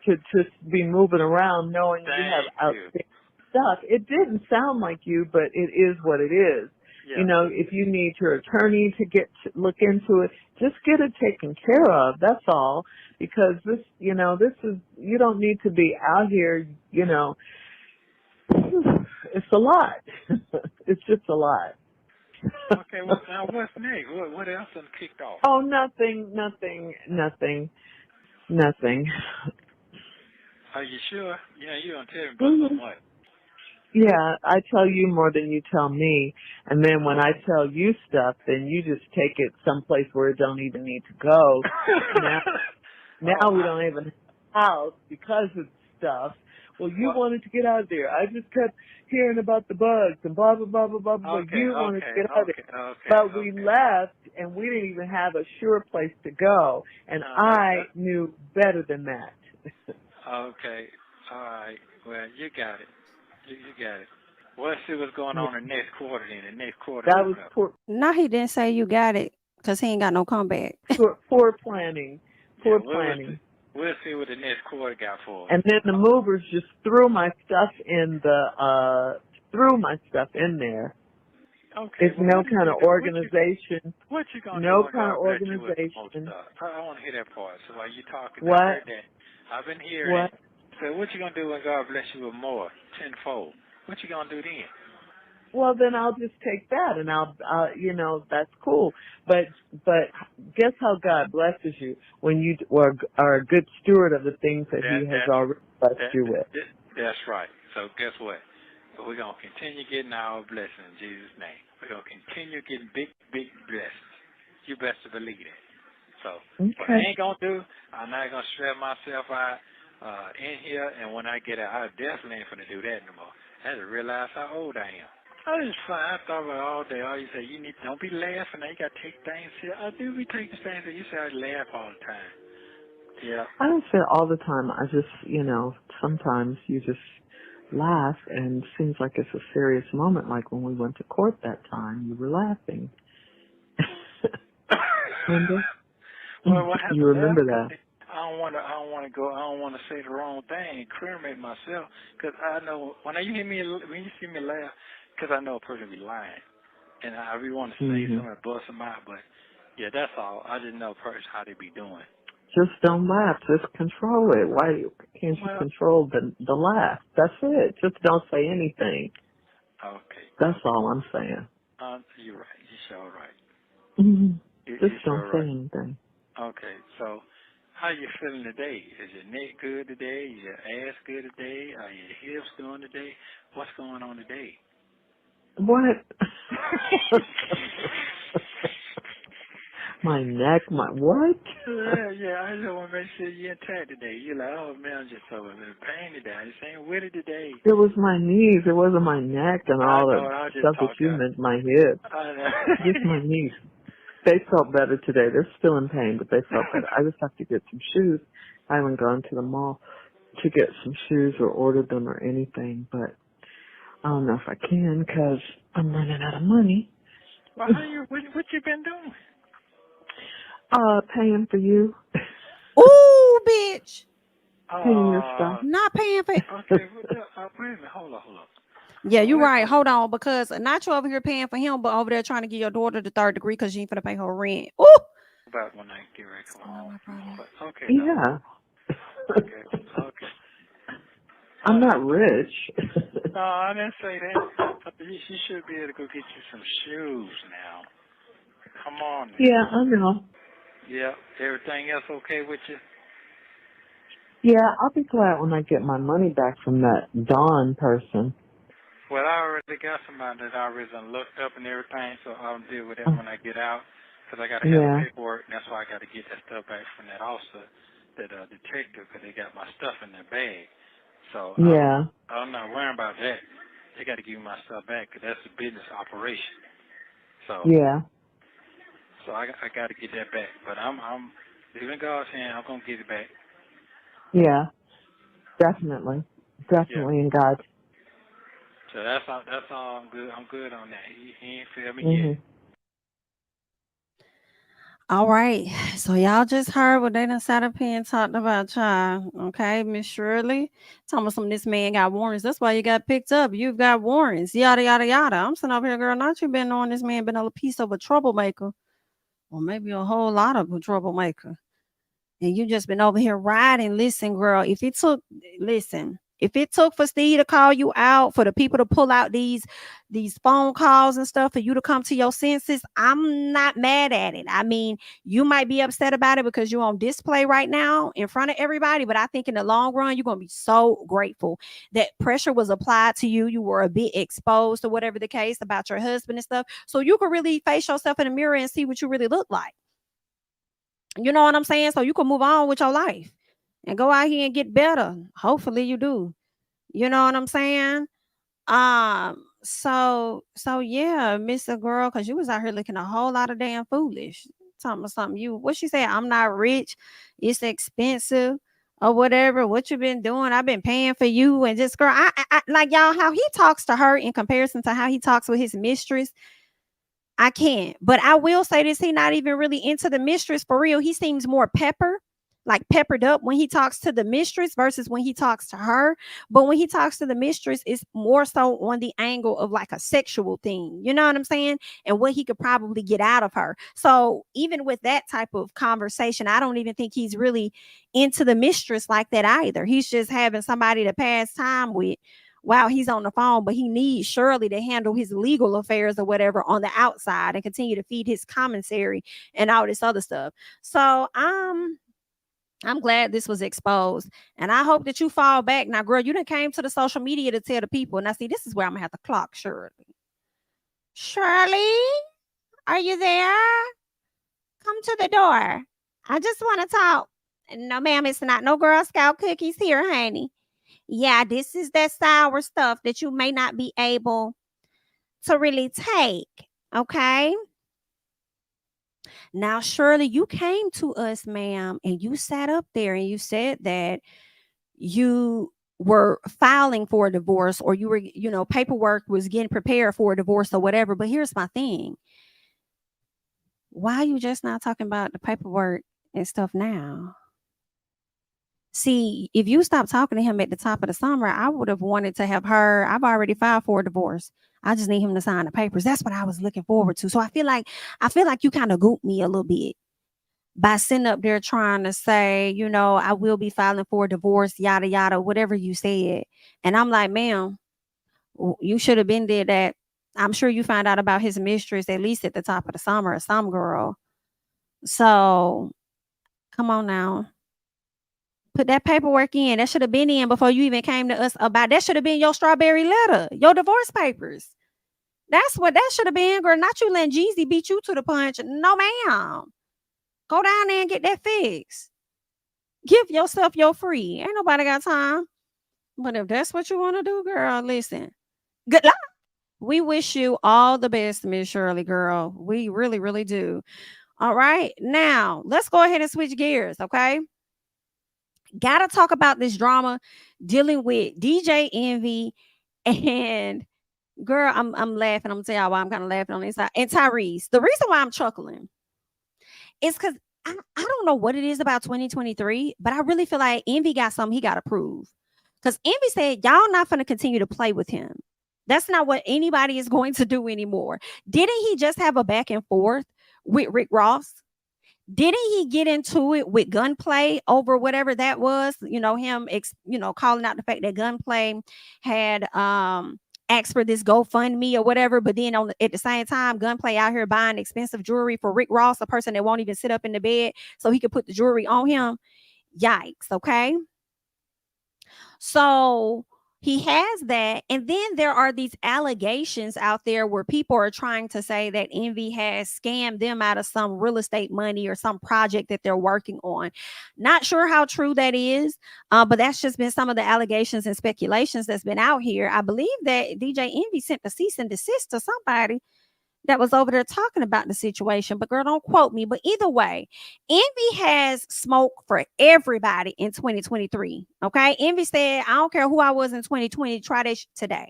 to just be moving around knowing you have outstanding stuff. It didn't sound like you, but it is what it is. Yeah. You know, if you need your attorney to look into it, just get it taken care of. That's all. Because this, you know, this is, you don't need to be out here, you know, it's a lot. It's just a lot. Okay, well, now what's next? What else has kicked off? Oh, nothing. Are you sure? Yeah, you don't tell me about so much. Yeah, I tell you more than you tell me. And then when I tell you stuff, then you just take it someplace where it don't even need to go. Now we don't even have a house because of stuff. Well, you wanted to get out of there. I just kept hearing about the bugs and blah, blah, blah, blah, blah, blah. You wanted to get out of there. But we left and we didn't even have a sure place to go. And I knew better than that. Okay. All right. Well, you got it. You got it. Well, let's see what's going on in the next quarter. In the next quarter. That was poor. No, he didn't say you got it because he ain't got no comeback. Poor planning. Poor planning. We'll see what the next quarter got for us. And then the movers just threw my stuff in there. Okay. It's no kind of organization. What you gonna do? No kind of organization. I want to hear that part. So while you talking, what? I heard that. I've been hearing. What? So what you gonna do when God bless you with more, tenfold? What you gonna do then? Well, then I'll just take that, and I'll, you know, that's cool. But guess how God blesses you when you are a good steward of the things that He has already blessed you with. That's right. So guess what? We're gonna continue getting our blessings in Jesus' name. We're gonna continue getting big blessings. You best to believe it. So what I ain't gonna do, I'm not gonna stress myself out in here, and when I get out, I definitely ain't gonna do that no more. I had to realize how old I am. I was fine. I thought about it all day. All you say, don't be laughing. Now you gotta take things here. I do be taking things. You say I laugh all the time. Yeah. I don't say it all the time. I just, you know, sometimes you just laugh, and it seems like it's a serious moment. Like when we went to court that time, you were laughing. Remember? Well, what happened? You remember that? I don't want to say the wrong thing and incriminate myself, because I know when you see me laugh, because I know a person be lying, and I really want to say something to bust them out, but yeah, that's all. I didn't know person how they be doing. Just don't laugh. Just control it. Why can't you control the laugh? That's it. Just don't say anything. Okay. That's all I'm saying. You're right. You're sure right. Just don't say anything. Okay, so how you feeling today? Is your neck good today? Is your ass good today? Are your hips doing today? What's going on today? What? My neck, what? Yeah, I just want to make sure you're intact today. You're like, oh man, I'm just so in pain today. I just ain't with it today. It was my knees. It wasn't my neck and all that stuff that you meant, my hips. I know. Just my knees. They felt better today. They're still in pain, but they felt better. I just have to get some shoes. I haven't gone to the mall to get some shoes or ordered them or anything, but I don't know if I can because I'm running out of money. Well, what you been doing? Paying for you. Ooh, bitch. Paying your stuff. Not paying for. Okay, wait a minute. Hold on. Yeah, you're right. Hold on, because not you over here paying for him, but over there trying to give your daughter the 3rd degree because she ain't finna pay her rent. Ooh. About when I get ready to come home. Okay. Yeah. Okay. I'm not rich. No, I didn't say that. You should be able to go get you some shoes now. Come on. Now. Yeah, I know. Yeah. Everything else okay with you? Yeah, I'll be glad when I get my money back from that Dawn person. Well, I already got somebody that I already looked up and everything, so I'll deal with that when I get out, because I got to have the paperwork, and that's why I got to get that stuff back from that officer, that detective, because they got my stuff in their bag. So I'm not worrying about that. They got to give me my stuff back, because that's a business operation. So so I got to get that back, but I'm in God's hand. I'm gonna get it back. Yeah, definitely in God's. So that's all. I'm good on that. He ain't feel me yet. All right. So y'all just heard what they done sat up here and talked about, y'all. Okay, Miss Shirley. Talking about some of this man got warrants. That's why you got picked up. You've got warrants. Yada yada yada. I'm sitting over here, girl. Not you been knowing this man been a piece of a troublemaker. Or maybe a whole lot of a troublemaker. And you just been over here riding. Listen, girl, if it took for Steve to call you out, for the people to pull out these phone calls and stuff, for you to come to your senses, I'm not mad at it. I mean, you might be upset about it because you're on display right now in front of everybody, but I think in the long run, you're going to be so grateful that pressure was applied to you. You were a bit exposed or whatever the case about your husband and stuff. So you could really face yourself in the mirror and see what you really look like. You know what I'm saying? So you can move on with your life and go out here and get better. Hopefully you do. You know what I'm saying? So yeah, Miss a girl, cause you was out here looking a whole lot of damn foolish. Talking about something you what she said, I'm not rich, it's expensive or whatever. What you been doing? I've been paying for you and just girl, I like y'all how he talks to her in comparison to how he talks with his mistress. I can't. But I will say this, he not even really into the mistress for real. He seems more like peppered up when he talks to the mistress versus when he talks to her. But when he talks to the mistress, it's more so on the angle of like a sexual thing. You know what I'm saying? And what he could probably get out of her. So even with that type of conversation, I don't even think he's really into the mistress like that either. He's just having somebody to pass time with while he's on the phone, but he needs Shirley to handle his legal affairs or whatever on the outside and continue to feed his commissary and all this other stuff. So I'm glad this was exposed. And I hope that you fall back. Now, girl, you done came to the social media to tell the people. Now, see, this is where I'm gonna have to clock Shirley. Shirley, are you there? Come to the door. I just want to talk. No, ma'am, it's not no Girl Scout cookies here, honey. Yeah, this is that sour stuff that you may not be able to really take. Okay. Now, Shirley, you came to us, ma'am, and you sat up there and you said that you were filing for a divorce or you were, paperwork was getting prepared for a divorce or whatever. But here's my thing. Why are you just not talking about the paperwork and stuff now? See, if you stopped talking to him at the top of the summer, I would have wanted to have heard, I've already filed for a divorce. I just need him to sign the papers. That's what I was looking forward to. So I feel like you kind of gooped me a little bit by sitting up there trying to say, I will be filing for a divorce, yada yada, whatever you said. And I'm like, ma'am, you should have been did that. I'm sure you found out about his mistress at least at the top of the summer or some girl. So come on now. Put that paperwork in. That should have been in before you even came to us about. That should have been your strawberry letter, your divorce papers. That's what that should have been, girl. Not you letting Jeezy beat you to the punch. No, ma'am. Go down there and get that fixed. Give yourself your free. Ain't nobody got time. But if that's what you want to do, girl, listen. Good luck. We wish you all the best, Miss Shirley, girl. We really, really do. All right. Now, let's go ahead and switch gears, okay? Gotta talk about this drama dealing with DJ Envy and girl, I'm laughing. I'm gonna tell y'all why I'm kind of laughing on this side. And Tyrese. The reason why I'm chuckling is because I don't know what it is about 2023, but I really feel like Envy got something he gotta prove. Because Envy said, y'all not gonna continue to play with him. That's not what anybody is going to do anymore. Didn't he just have a back and forth with Rick Ross? Didn't he get into it with Gunplay over whatever that was? Him calling out the fact that Gunplay had asked for this GoFundMe or whatever, but then at the same time, Gunplay out here buying expensive jewelry for Rick Ross, a person that won't even sit up in the bed so he could put the jewelry on him. Yikes, okay? So he has that. And then there are these allegations out there where people are trying to say that Envy has scammed them out of some real estate money or some project that they're working on. Not sure how true that is, but that's just been some of the allegations and speculations that's been out here. I believe that DJ Envy sent a cease and desist to somebody that was over there talking about the situation, but girl, don't quote me. But either way, Envy has smoke for everybody in 2023. Okay. Envy said, I don't care who I was in 2020, try this today.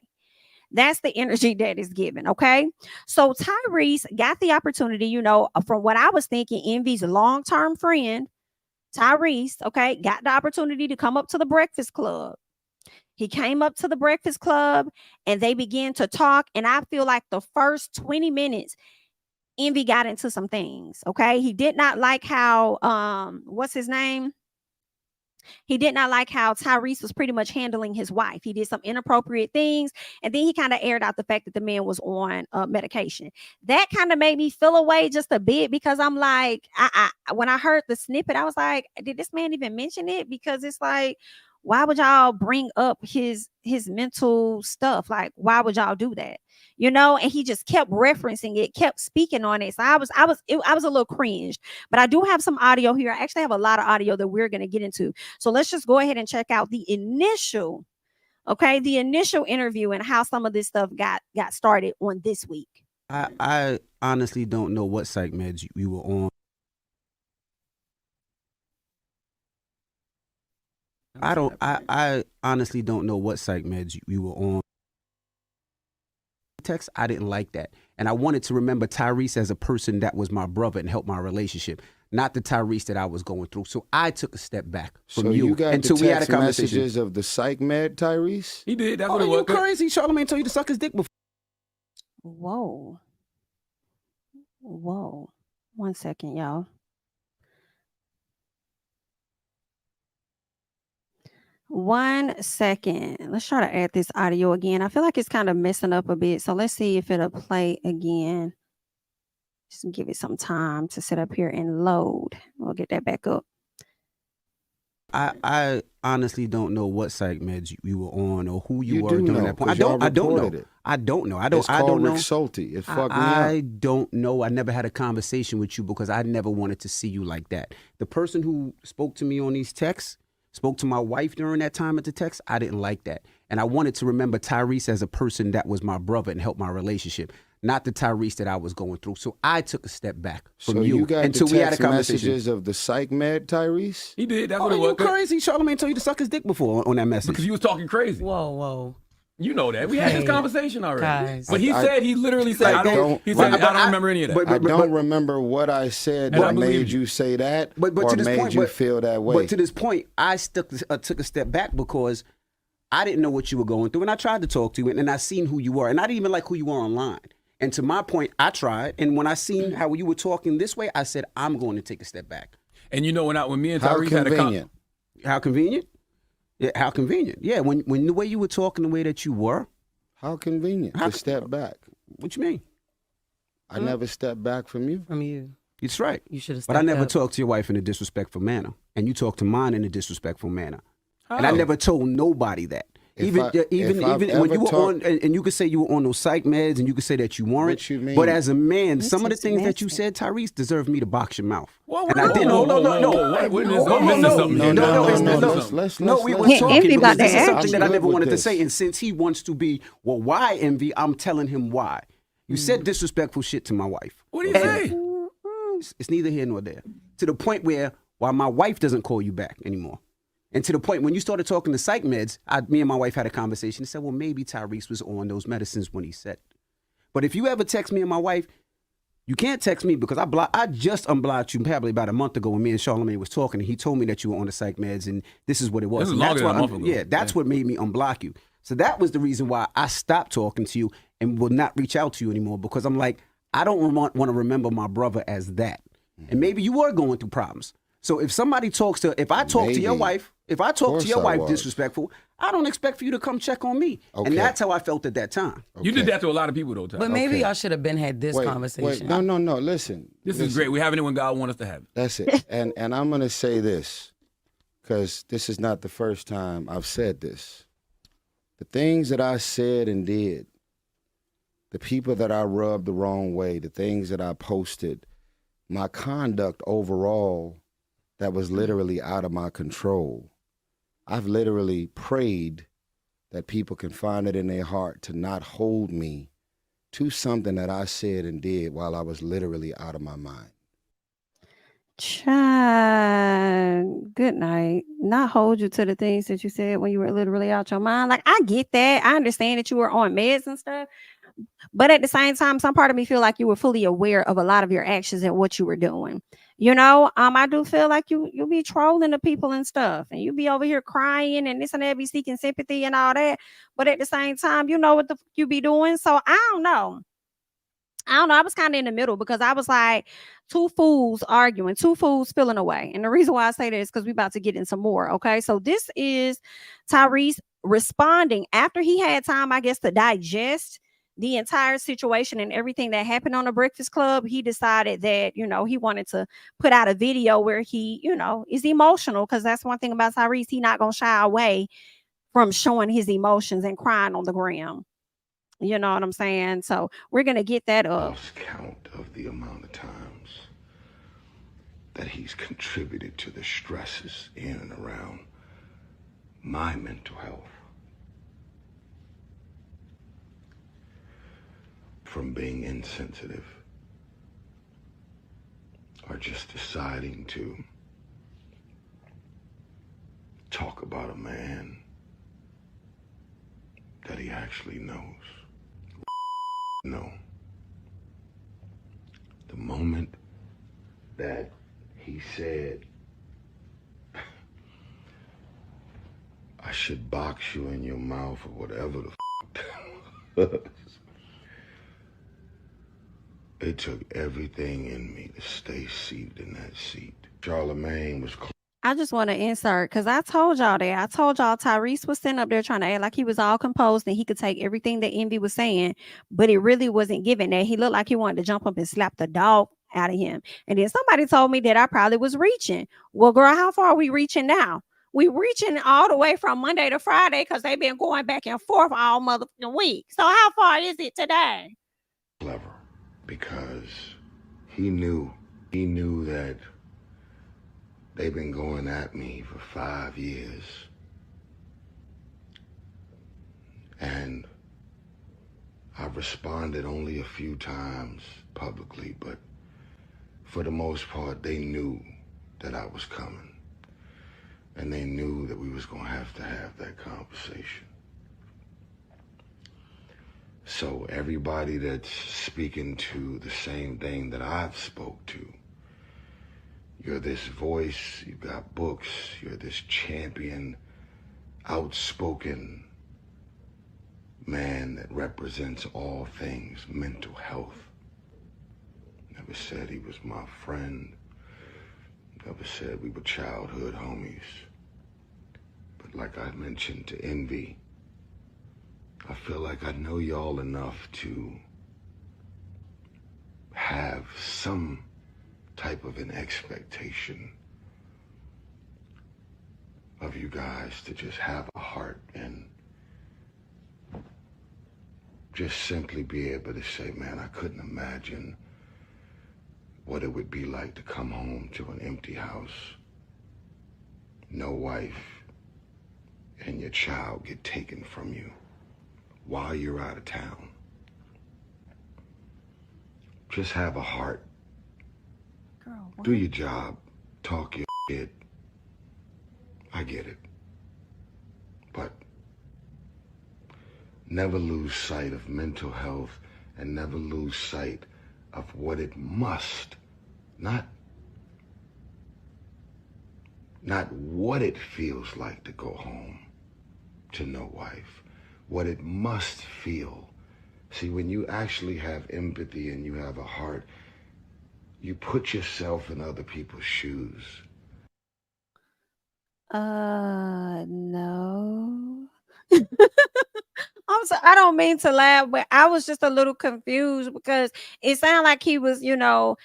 That's the energy that is given. Okay. So Tyrese got the opportunity, from what I was thinking, Envy's long-term friend, Tyrese, okay, got the opportunity to come up to the Breakfast Club. He came up to the Breakfast Club and they began to talk. And I feel like the first 20 minutes, Envy got into some things. Okay. He did not like how, what's his name? He did not like how Tyrese was pretty much handling his wife. He did some inappropriate things. And then he kind of aired out the fact that the man was on medication. That kind of made me feel away just a bit, because I'm like, when I heard the snippet, I was like, did this man even mention it? Because it's like, why would y'all bring up his mental stuff? Like, why would y'all do that? And he just kept referencing it, kept speaking on it. So I was a little cringed, but I do have some audio here. I actually have a lot of audio that we're going to get into. So let's just go ahead and check out the initial interview and how some of this stuff got started on this week. I honestly don't know what psych meds you were on. I honestly don't know what psych meds you were on. Text, I didn't like that. And I wanted to remember Tyrese as a person that was my brother and helped my relationship, not the Tyrese that I was going through. So I took a step back from you got until the we had a text conversation. messages of the psych med, Tyrese? He did. That's what it you was. crazy? Charlamagne told you to suck his dick before. Whoa. 1 second, y'all. 1 second. Let's try to add this audio again. I feel like it's kind of messing up a bit. So let's see if it'll play again. Just give it some time to sit up here and load. We'll get that back up. I honestly don't know what psych meds you were on or who you were do during know, that point. I 'cause y'all don't know. reported it. I don't know. It's I don't called know. Rick Schulte. It fucked me I up. don't know. I never had a conversation with you because I never wanted to see you like that. The person who spoke to me on these texts, spoke to my wife during that time at the text, I didn't like that. And I wanted to remember Tyrese as a person that was my brother and helped my relationship, not the Tyrese that I was going through. So I took a step back from So you got until the we had a text conversation. messages of the psych med, Tyrese? He did. That's what it you was. crazy? Charlamagne told you to suck his dick before on that message. Because you was talking crazy. Whoa. You know that. We had this conversation already. Guys. But he literally said, I don't remember any of that. I don't remember what I said that made you say that but or to this made point, you feel that way. But to this point, I took a step back because I didn't know what you were going through. And I tried to talk to you, and I seen who you were. And I didn't even like who you were online. And to my point, I tried. And when I seen how you were talking this way, I said, I'm going to take a step back. And when me and How Tyrese had a convenient. How convenient? Yeah, how convenient. Yeah, when the way you were talking, the way that you were. How convenient to step back. What you mean? I never stepped back from you. From you. It's right. You should have. But I never talked to your wife in a disrespectful manner. And you talked to mine in a disrespectful manner. How? And I never told nobody that. Even when you were on, and you could say you were on those psych meds, and you could say that you weren't. What you mean? But as a man, some of the things that you said, Tyrese, deserved me to box your mouth. Well, and I didn't. No. We were talking Envy about because this is that something that I action. never wanted to This. say. And since he wants to be, well, why Envy? I'm telling him why. You said disrespectful shit to my wife. What do you say? It's neither here nor there. To the point where my wife doesn't call you back anymore. And to the point when you started talking to psych meds, me and my wife had a conversation and said, well, maybe Tyrese was on those medicines when he said it. But if you ever text me and my wife, you can't text me because I just unblocked you probably about a month ago when me and Charlamagne was talking, and he told me that you were on the psych meds and this is what it was. This is longer than a month ago. Yeah, that's what made me unblock you. So that was the reason why I stopped talking to you and will not reach out to you anymore, because I'm like, I don't want to remember my brother as that. And maybe you were going through problems. So if somebody if I talk to your wife, disrespectful, I don't expect for you to come check on me. Okay. And that's how I felt at that time. You did that to a lot of people, though, Ty. But maybe y'all should have had this conversation. No. Listen. This is great. We're having it when God wants us to have it. That's it. And I'm going to say this, because this is not the first time I've said this. The things that I said and did, the people that I rubbed the wrong way, the things that I posted, my conduct overall that was literally out of my control. I've literally prayed that people can find it in their heart to not hold me to something that I said and did while I was literally out of my mind. Child, good night. Not hold you to the things that you said when you were literally out your mind. Like, I get that. I understand that you were on meds and stuff. But at the same time, some part of me feel like you were fully aware of a lot of your actions and what you were doing. I do feel like you be trolling the people and stuff, and you be over here crying and this and that, be seeking sympathy and all that. But at the same time, you know what you be doing. So I don't know. I was kind of in the middle because I was like, two fools arguing, two fools feeling away. And the reason why I say that is because we about to get in some more. Okay. So this is Tyrese responding after he had time, I guess, to digest the entire situation and everything that happened on the Breakfast Club. He decided that, he wanted to put out a video where he, is emotional, because that's one thing about Tyrese. He not going to shy away from showing his emotions and crying on the gram. You know what I'm saying? So we're going to get that up. Lost count of the amount of times that he's contributed to the stresses in and around my mental health. From being insensitive or just deciding to talk about a man that he actually knows. No. The moment that he said, I should box you in your mouth or whatever the it took everything in me to stay seated in that seat. Charlemagne was I just want to insert, because I told y'all that. I told y'all Tyrese was sitting up there trying to act like he was all composed and he could take everything that Envy was saying, but it really wasn't giving that. He looked like he wanted to jump up and slap the dog out of him. And then somebody told me that I probably was reaching. Well, girl, how far are we reaching now? We reaching all the way from Monday to Friday because they've been going back and forth all motherfucking week. So how far is it today? Clever, because he knew that they've been going at me for 5 years. And I've responded only a few times publicly, but for the most part, they knew that I was coming. And they knew that we was gonna have that conversation. So everybody that's speaking to the same thing that I've spoke to, you're this voice, you've got books, you're this champion, outspoken man that represents all things mental health. Never said he was my friend, never said we were childhood homies. But like I mentioned to Envy, I feel like I know y'all enough to have some type of an expectation of you guys to just have a heart and just simply be able to say, man, I couldn't imagine what it would be like to come home to an empty house, no wife, and your child get taken from you while you're out of town. Just have a heart. Girl, do your job, talk your shit. I get it. But never lose sight of mental health and never lose sight of what it must, not what it feels like to go home to no wife, what it must feel. See, when you actually have empathy and you have a heart, you put yourself in other people's shoes. No. I don't mean to laugh, but I was just a little confused because it sounded like he was,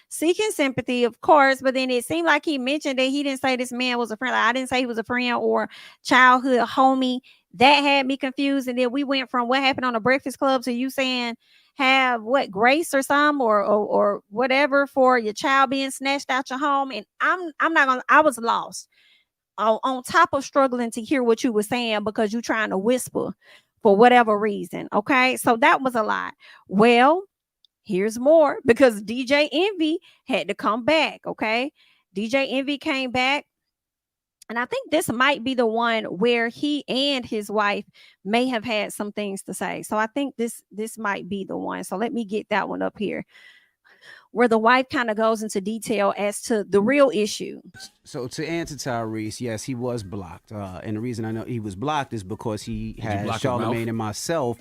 seeking sympathy, of course, but then it seemed like he mentioned that he didn't say this man was a friend. Like, I didn't say he was a friend or childhood homie. That had me confused. And then we went from what happened on the Breakfast Club to you saying have what, grace or some or whatever for your child being snatched out your home. And I'm not gonna, I was lost. On top of struggling to hear what you were saying because you're trying to whisper for whatever reason. Okay. So that was a lot. Well, here's more because DJ Envy had to come back. Okay. DJ Envy came back. And I think this might be the one where he and his wife may have had some things to say. So I think this might be the one. So let me get that one up here, where the wife kind of goes into detail as to the real issue. So to answer Tyrese, yes, he was blocked. And the reason I know he was blocked is because he had Charlamagne and myself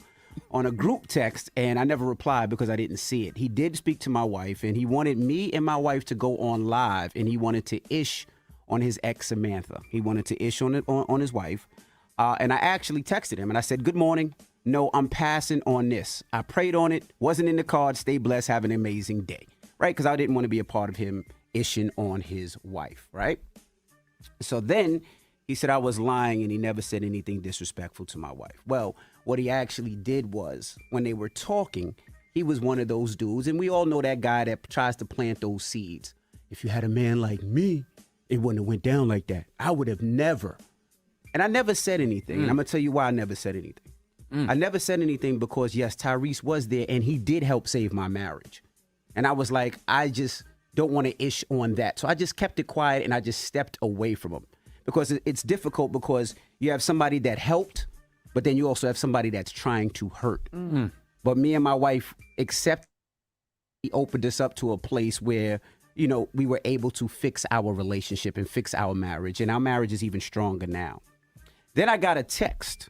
on a group text, and I never replied because I didn't see it. He did speak to my wife, and he wanted me and my wife to go on live, and he wanted to ish on his ex Samantha. He wanted to ish on his wife. And I actually texted him and I said, good morning. No, I'm passing on this. I prayed on it. Wasn't in the card. Stay blessed. Have an amazing day. Right? Because I didn't want to be a part of him ishing on his wife. Right? So then he said I was lying and he never said anything disrespectful to my wife. Well, what he actually did was when they were talking, he was one of those dudes. And we all know that guy that tries to plant those seeds. If you had a man like me, it wouldn't have went down like that. I would have never. And I never said anything. And I'm going to tell you why I never said anything. I never said anything because, yes, Tyrese was there and he did help save my marriage. And I was like, I just don't want to ish on that. So I just kept it quiet and I just stepped away from him. Because it's difficult because you have somebody that helped, but then you also have somebody that's trying to hurt. But me and my wife he opened us up to a place where, you know, we were able to fix our relationship and fix our marriage. And our marriage is even stronger now. Then I got a text,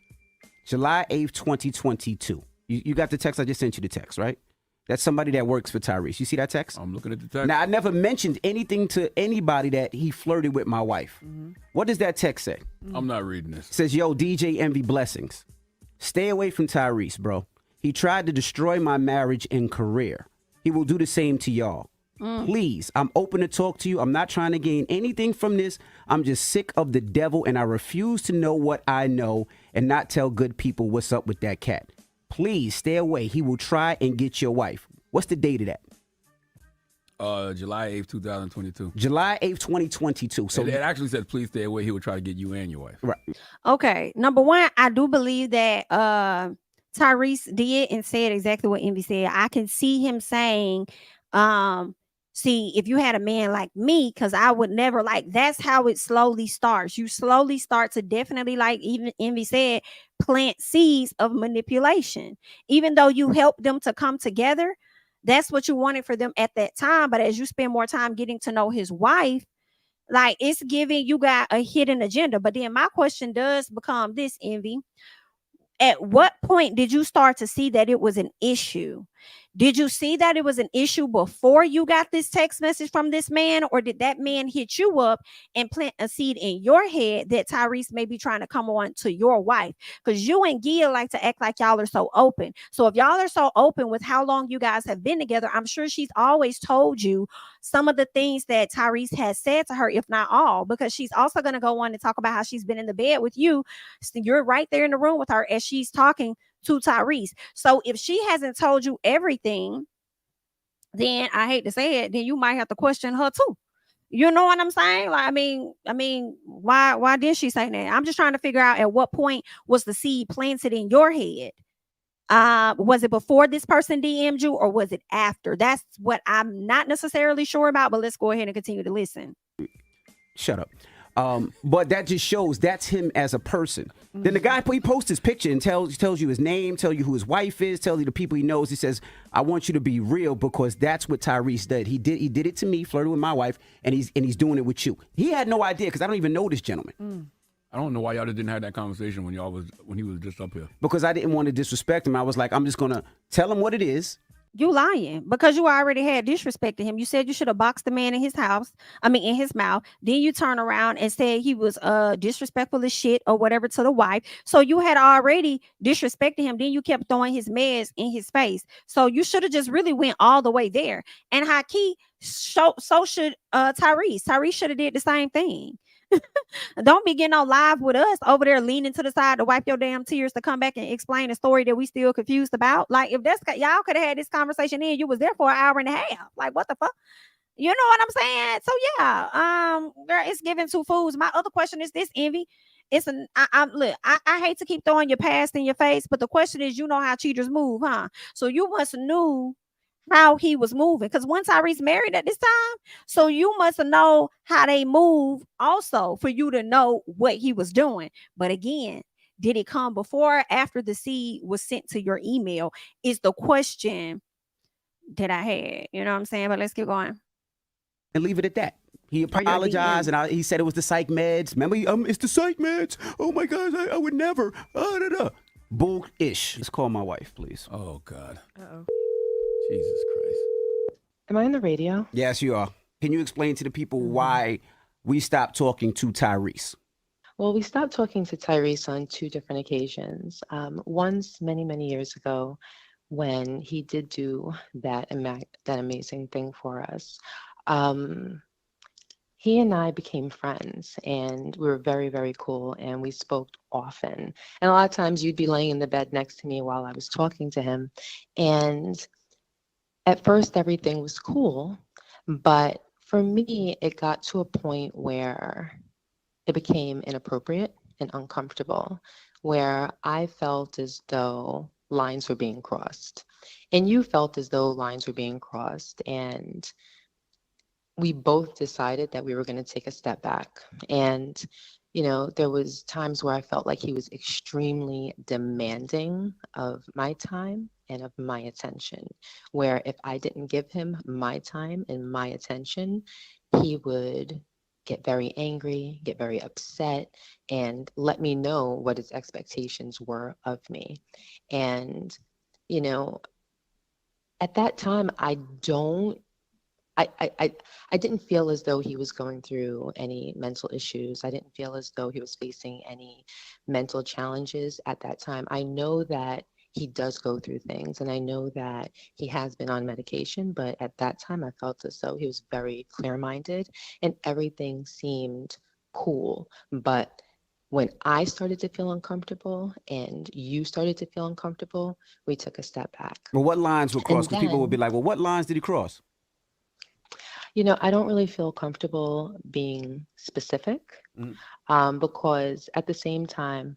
July 8th, 2022. You got the text? I just sent you the text, right? That's somebody that works for Tyrese. You see that text? I'm looking at the text. Now, I never mentioned anything to anybody that he flirted with my wife. What does that text say? I'm not reading this. It says, yo, DJ Envy blessings. Stay away from Tyrese, bro. He tried to destroy my marriage and career. He will do the same to y'all. Please, I'm open to talk to you. I'm not trying to gain anything from this. I'm just sick of the devil, and I refuse to know what I know and not tell good people what's up with that cat. Please stay away. He will try and get your wife. What's the date of that? July 8th, 2022. July 8th, 2022. So it actually says, please stay away. He will try to get you and your wife. Right. Okay. Number one, I do believe that Tyrese did and said exactly what Envy said. I can see him saying, see, if you had a man like me, because I would never, like, that's how it slowly starts. You slowly start to definitely, like even Envy said, plant seeds of manipulation. Even though you help them to come together, that's what you wanted for them at that time. But as you spend more time getting to know his wife, like, it's giving you got a hidden agenda. But then my question does become this, Envy. At what point did you start to see that it was an issue? Did you see that it was an issue before you got this text message from this man? Or did that man hit you up and plant a seed in your head that Tyrese may be trying to come on to your wife? Because you and Gia like to act like y'all are so open. So if y'all are so open with how long you guys have been together, I'm sure she's always told you some of the things that Tyrese has said to her, if not all, because she's also going to go on and talk about how she's been in the bed with you. So you're right there in the room with her as she's talking to Tyrese. So if she hasn't told you everything, then I hate to say it, then you might have to question her too. You know what I'm saying? Like, I mean, why did she say that? I'm just trying to figure out at what point was the seed planted in your head. Was it before this person DM'd you or was it after? That's what I'm not necessarily sure about, but let's go ahead and continue to listen. Shut up. But that just shows that's him as a person. Then the guy, he posts his picture and tells you his name, tells you who his wife is, tells you the people he knows. He says, I want you to be real because that's what Tyrese did. He did it to me, flirted with my wife, and he's doing it with you. He had no idea because I don't even know this gentleman. I don't know why y'all didn't have that conversation when he was just up here. Because I didn't want to disrespect him. I was like, I'm just going to tell him what it is. You lying because you already had disrespected him. You said you should have boxed the man in his house. In his mouth. Then you turn around and said he was disrespectful as shit or whatever to the wife. So you had already disrespected him. Then you kept throwing his meds in his face. So you should have just really went all the way there. And Haki, so should Tyrese. Tyrese should have did the same thing. Don't be getting on live with us over there leaning to the side to wipe your damn tears to come back and explain a story that we still confused about. Like, if that's y'all could have had this conversation in, you was there for an hour and a half. Like, what the fuck? You know what I'm saying? So yeah, girl, it's giving two fools. My other question is this, Envy. It's I hate to keep throwing your past in your face, but the question is, you know how cheaters move, huh? So you must knew how he was moving. Because once Tyrese married at this time, so you must know how they move also for you to know what he was doing. But again, did it come before or after the seed was sent to your email? Is the question that I had. You know what I'm saying? But let's keep going. And leave it at that. He apologized and he said it was the psych meds. Remember, it's the psych meds. Oh my gosh, I would never. Bull-ish. Let's call my wife, please. Oh, God. Uh-oh. Jesus Christ. Am I on the radio? Yes, you are. Can you explain to the people why we stopped talking to Tyrese? Well, we stopped talking to Tyrese on 2 different occasions. Once many, many years ago, when he did do that amazing thing for us. He and I became friends, and we were very, very cool, and we spoke often. And a lot of times you'd be laying in the bed next to me while I was talking to him. And at first everything was cool, but for me, it got to a point where it became inappropriate and uncomfortable, where I felt as though lines were being crossed. And you felt as though lines were being crossed. And we both decided that we were going to take a step back. And, you know, there was times where I felt like he was extremely demanding of my time and of my attention, where if I didn't give him my time and my attention, he would get very angry, get very upset, and let me know what his expectations were of me. And, you know, at that time, I didn't feel as though he was going through any mental issues. I didn't feel as though he was facing any mental challenges at that time. I know that he does go through things, and I know that he has been on medication, but at that time I felt as though he was very clear-minded and everything seemed cool. But when I started to feel uncomfortable and you started to feel uncomfortable, we took a step back. Well, what lines were crossed? Because people would be like, well, what lines did he cross? You know, I don't really feel comfortable being specific because at the same time,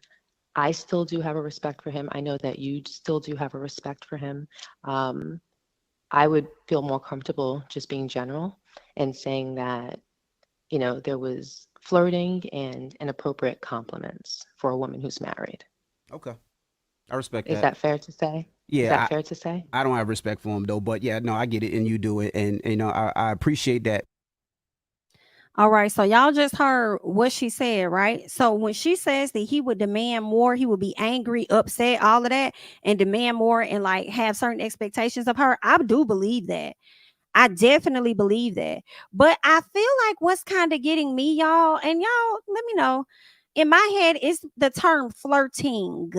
I still do have a respect for him. I know that you still do have a respect for him. I would feel more comfortable just being general and saying that, you know, there was flirting and inappropriate compliments for a woman who's married. Okay. I respect that. Is that fair to say? Yeah. Is that fair to say? I don't have respect for him though, but yeah, no, I get it and you do it. And you know, I appreciate that. All right. So y'all just heard what she said, right? So when she says that he would demand more, he would be angry, upset, all of that, and demand more and like have certain expectations of her. I do believe that. I definitely believe that. But I feel like what's kind of getting me, y'all, and y'all let me know, in my head is the term flirting.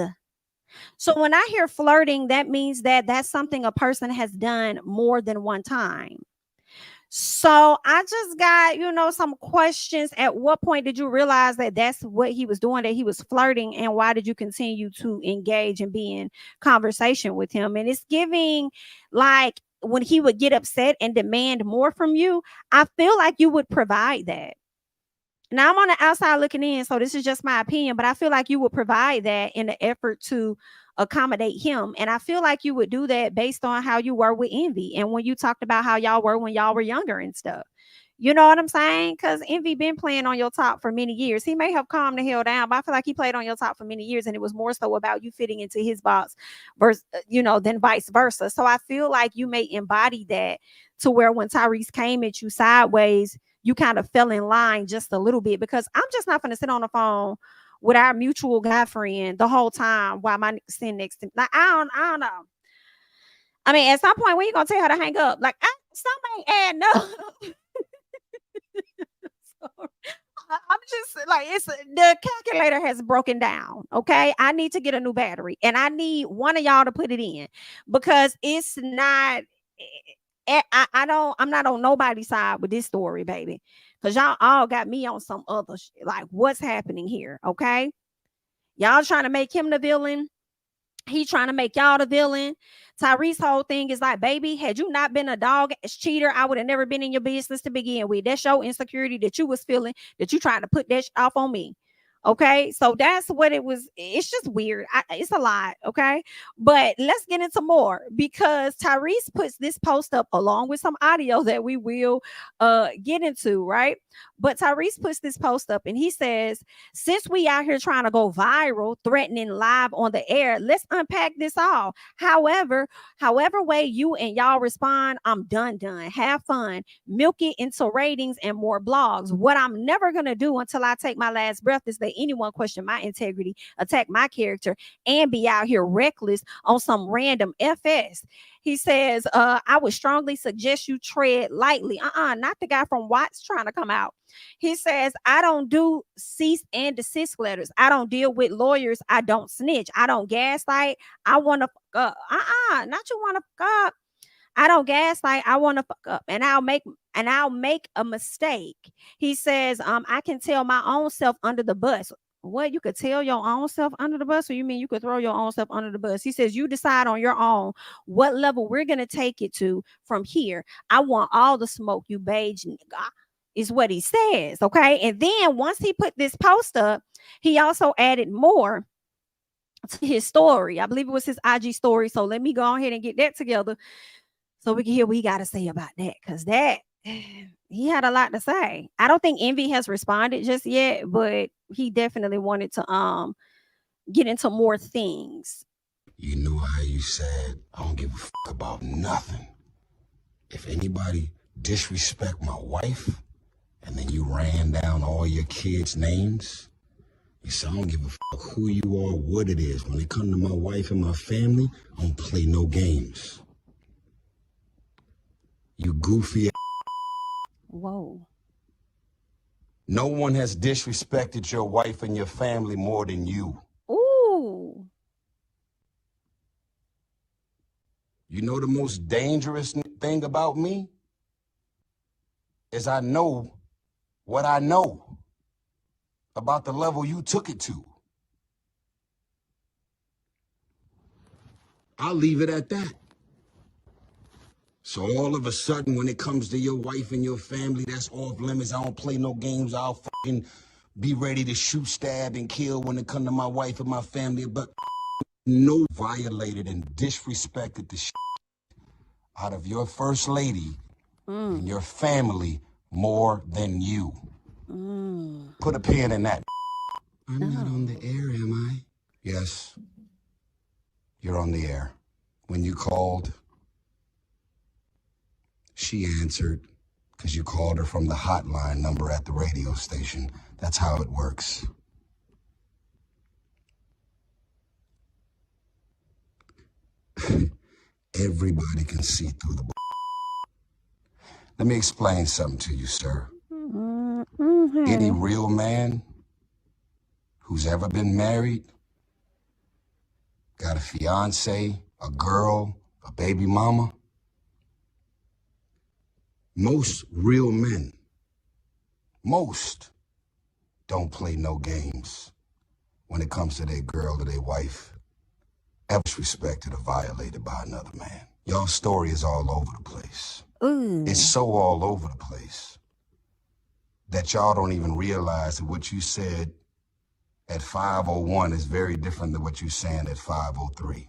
So when I hear flirting, that means that that's something a person has done more than one time. So I just got, you know, some questions. At what point did you realize that that's what he was doing, that he was flirting? And why did you continue to engage and be in conversation with him? And it's giving like when he would get upset and demand more from you, I feel like you would provide that. Now I'm on the outside looking in, so this is just my opinion, but I feel like you would provide that in the effort to accommodate him. And I feel like you would do that based on how you were with Envy. And when you talked about how y'all were when y'all were younger and stuff, you know what I'm saying? Because Envy been playing on your top for many years. He may have calmed the hell down, but I feel like he played on your top for many years. And it was more so about you fitting into his box versus, you know, than vice versa. So I feel like you may embody that to where when Tyrese came at you sideways, you kind of fell in line just a little bit, because I'm just not going to sit on the phone with our mutual guy friend the whole time while my sitting next to me. Like, I don't know. I mean, at some point, when you going to tell her to hang up? Like, something ain't adding up. So, I'm just like, the calculator has broken down. Okay. I need to get a new battery and I need one of y'all to put it in, because it's not, I'm not on nobody's side with this story, baby. Because y'all all got me on some other shit. Like, what's happening here? Okay. Y'all trying to make him the villain. He trying to make y'all the villain. Tyrese whole thing is like, baby, had you not been a dog ass cheater, I would have never been in your business to begin with. That's your insecurity that you was feeling, that you trying to put that off on me. Okay, so that's what it was. It's just weird. It's a lot. Okay, but let's get into more, because Tyrese puts this post up along with some audio that we will get into, right? But Tyrese puts this post up and he says, since we out here trying to go viral, threatening live on the air, let's unpack this all. However way you and y'all respond, I'm done. Have fun, milk it into ratings and more blogs. What I'm never gonna do until I take my last breath is that anyone question my integrity, attack my character, and be out here reckless on some random FS. He says, I would strongly suggest you tread lightly. Not the guy from Watts trying to come out. He says, I don't do cease and desist letters. I don't deal with lawyers. I don't snitch. I don't gaslight. I want to fuck up. Not you want to fuck up. I don't gaslight. I want to fuck up, and I'll make a mistake. He says, I can tell my own self under the bus. What, you could tell your own self under the bus, or you mean you could throw your own self under the bus? He says, you decide on your own what level we're gonna take it to from here. I want all the smoke, you beige nigga, is what he says. Okay, and then once he put this post up, he also added more to his story. I believe it was his IG story. So let me go ahead and get that together so we can hear what he got to say about that, because that he had a lot to say. I don't think Envy has responded just yet, but he definitely wanted to get into more things. You know how you said, I don't give a fuck about nothing. If anybody disrespect my wife, and then you ran down all your kids' names, you said, I don't give a fuck who you are, what it is. When it comes to my wife and my family, I don't play no games. You goofy ass. Whoa. No one has disrespected your wife and your family more than you. Ooh. You know the most dangerous thing about me? Is I know what I know about the level you took it to. I'll leave it at that. So all of a sudden, when it comes to your wife and your family, that's off limits. I don't play no games. I'll fucking be ready to shoot, stab, and kill when it comes to my wife and my family. But no, violated and disrespected the shit out of your first lady and your family more than you. Put a pin in that. I'm not on the air, am I? Yes, you're on the air. When you called, she answered because you called her from the hotline number at the radio station. That's how it works. Everybody can see through the. Let me explain something to you, sir. Any real man who's ever been married, got a fiance, a girl, a baby mama, most real men, most don't play no games when it comes to their girl or their wife ever disrespected or violated by another man. Y'all story is all over the place. It's so all over the place that y'all don't even realize that what you said at 5:01 is very different than what you're saying at 5:03.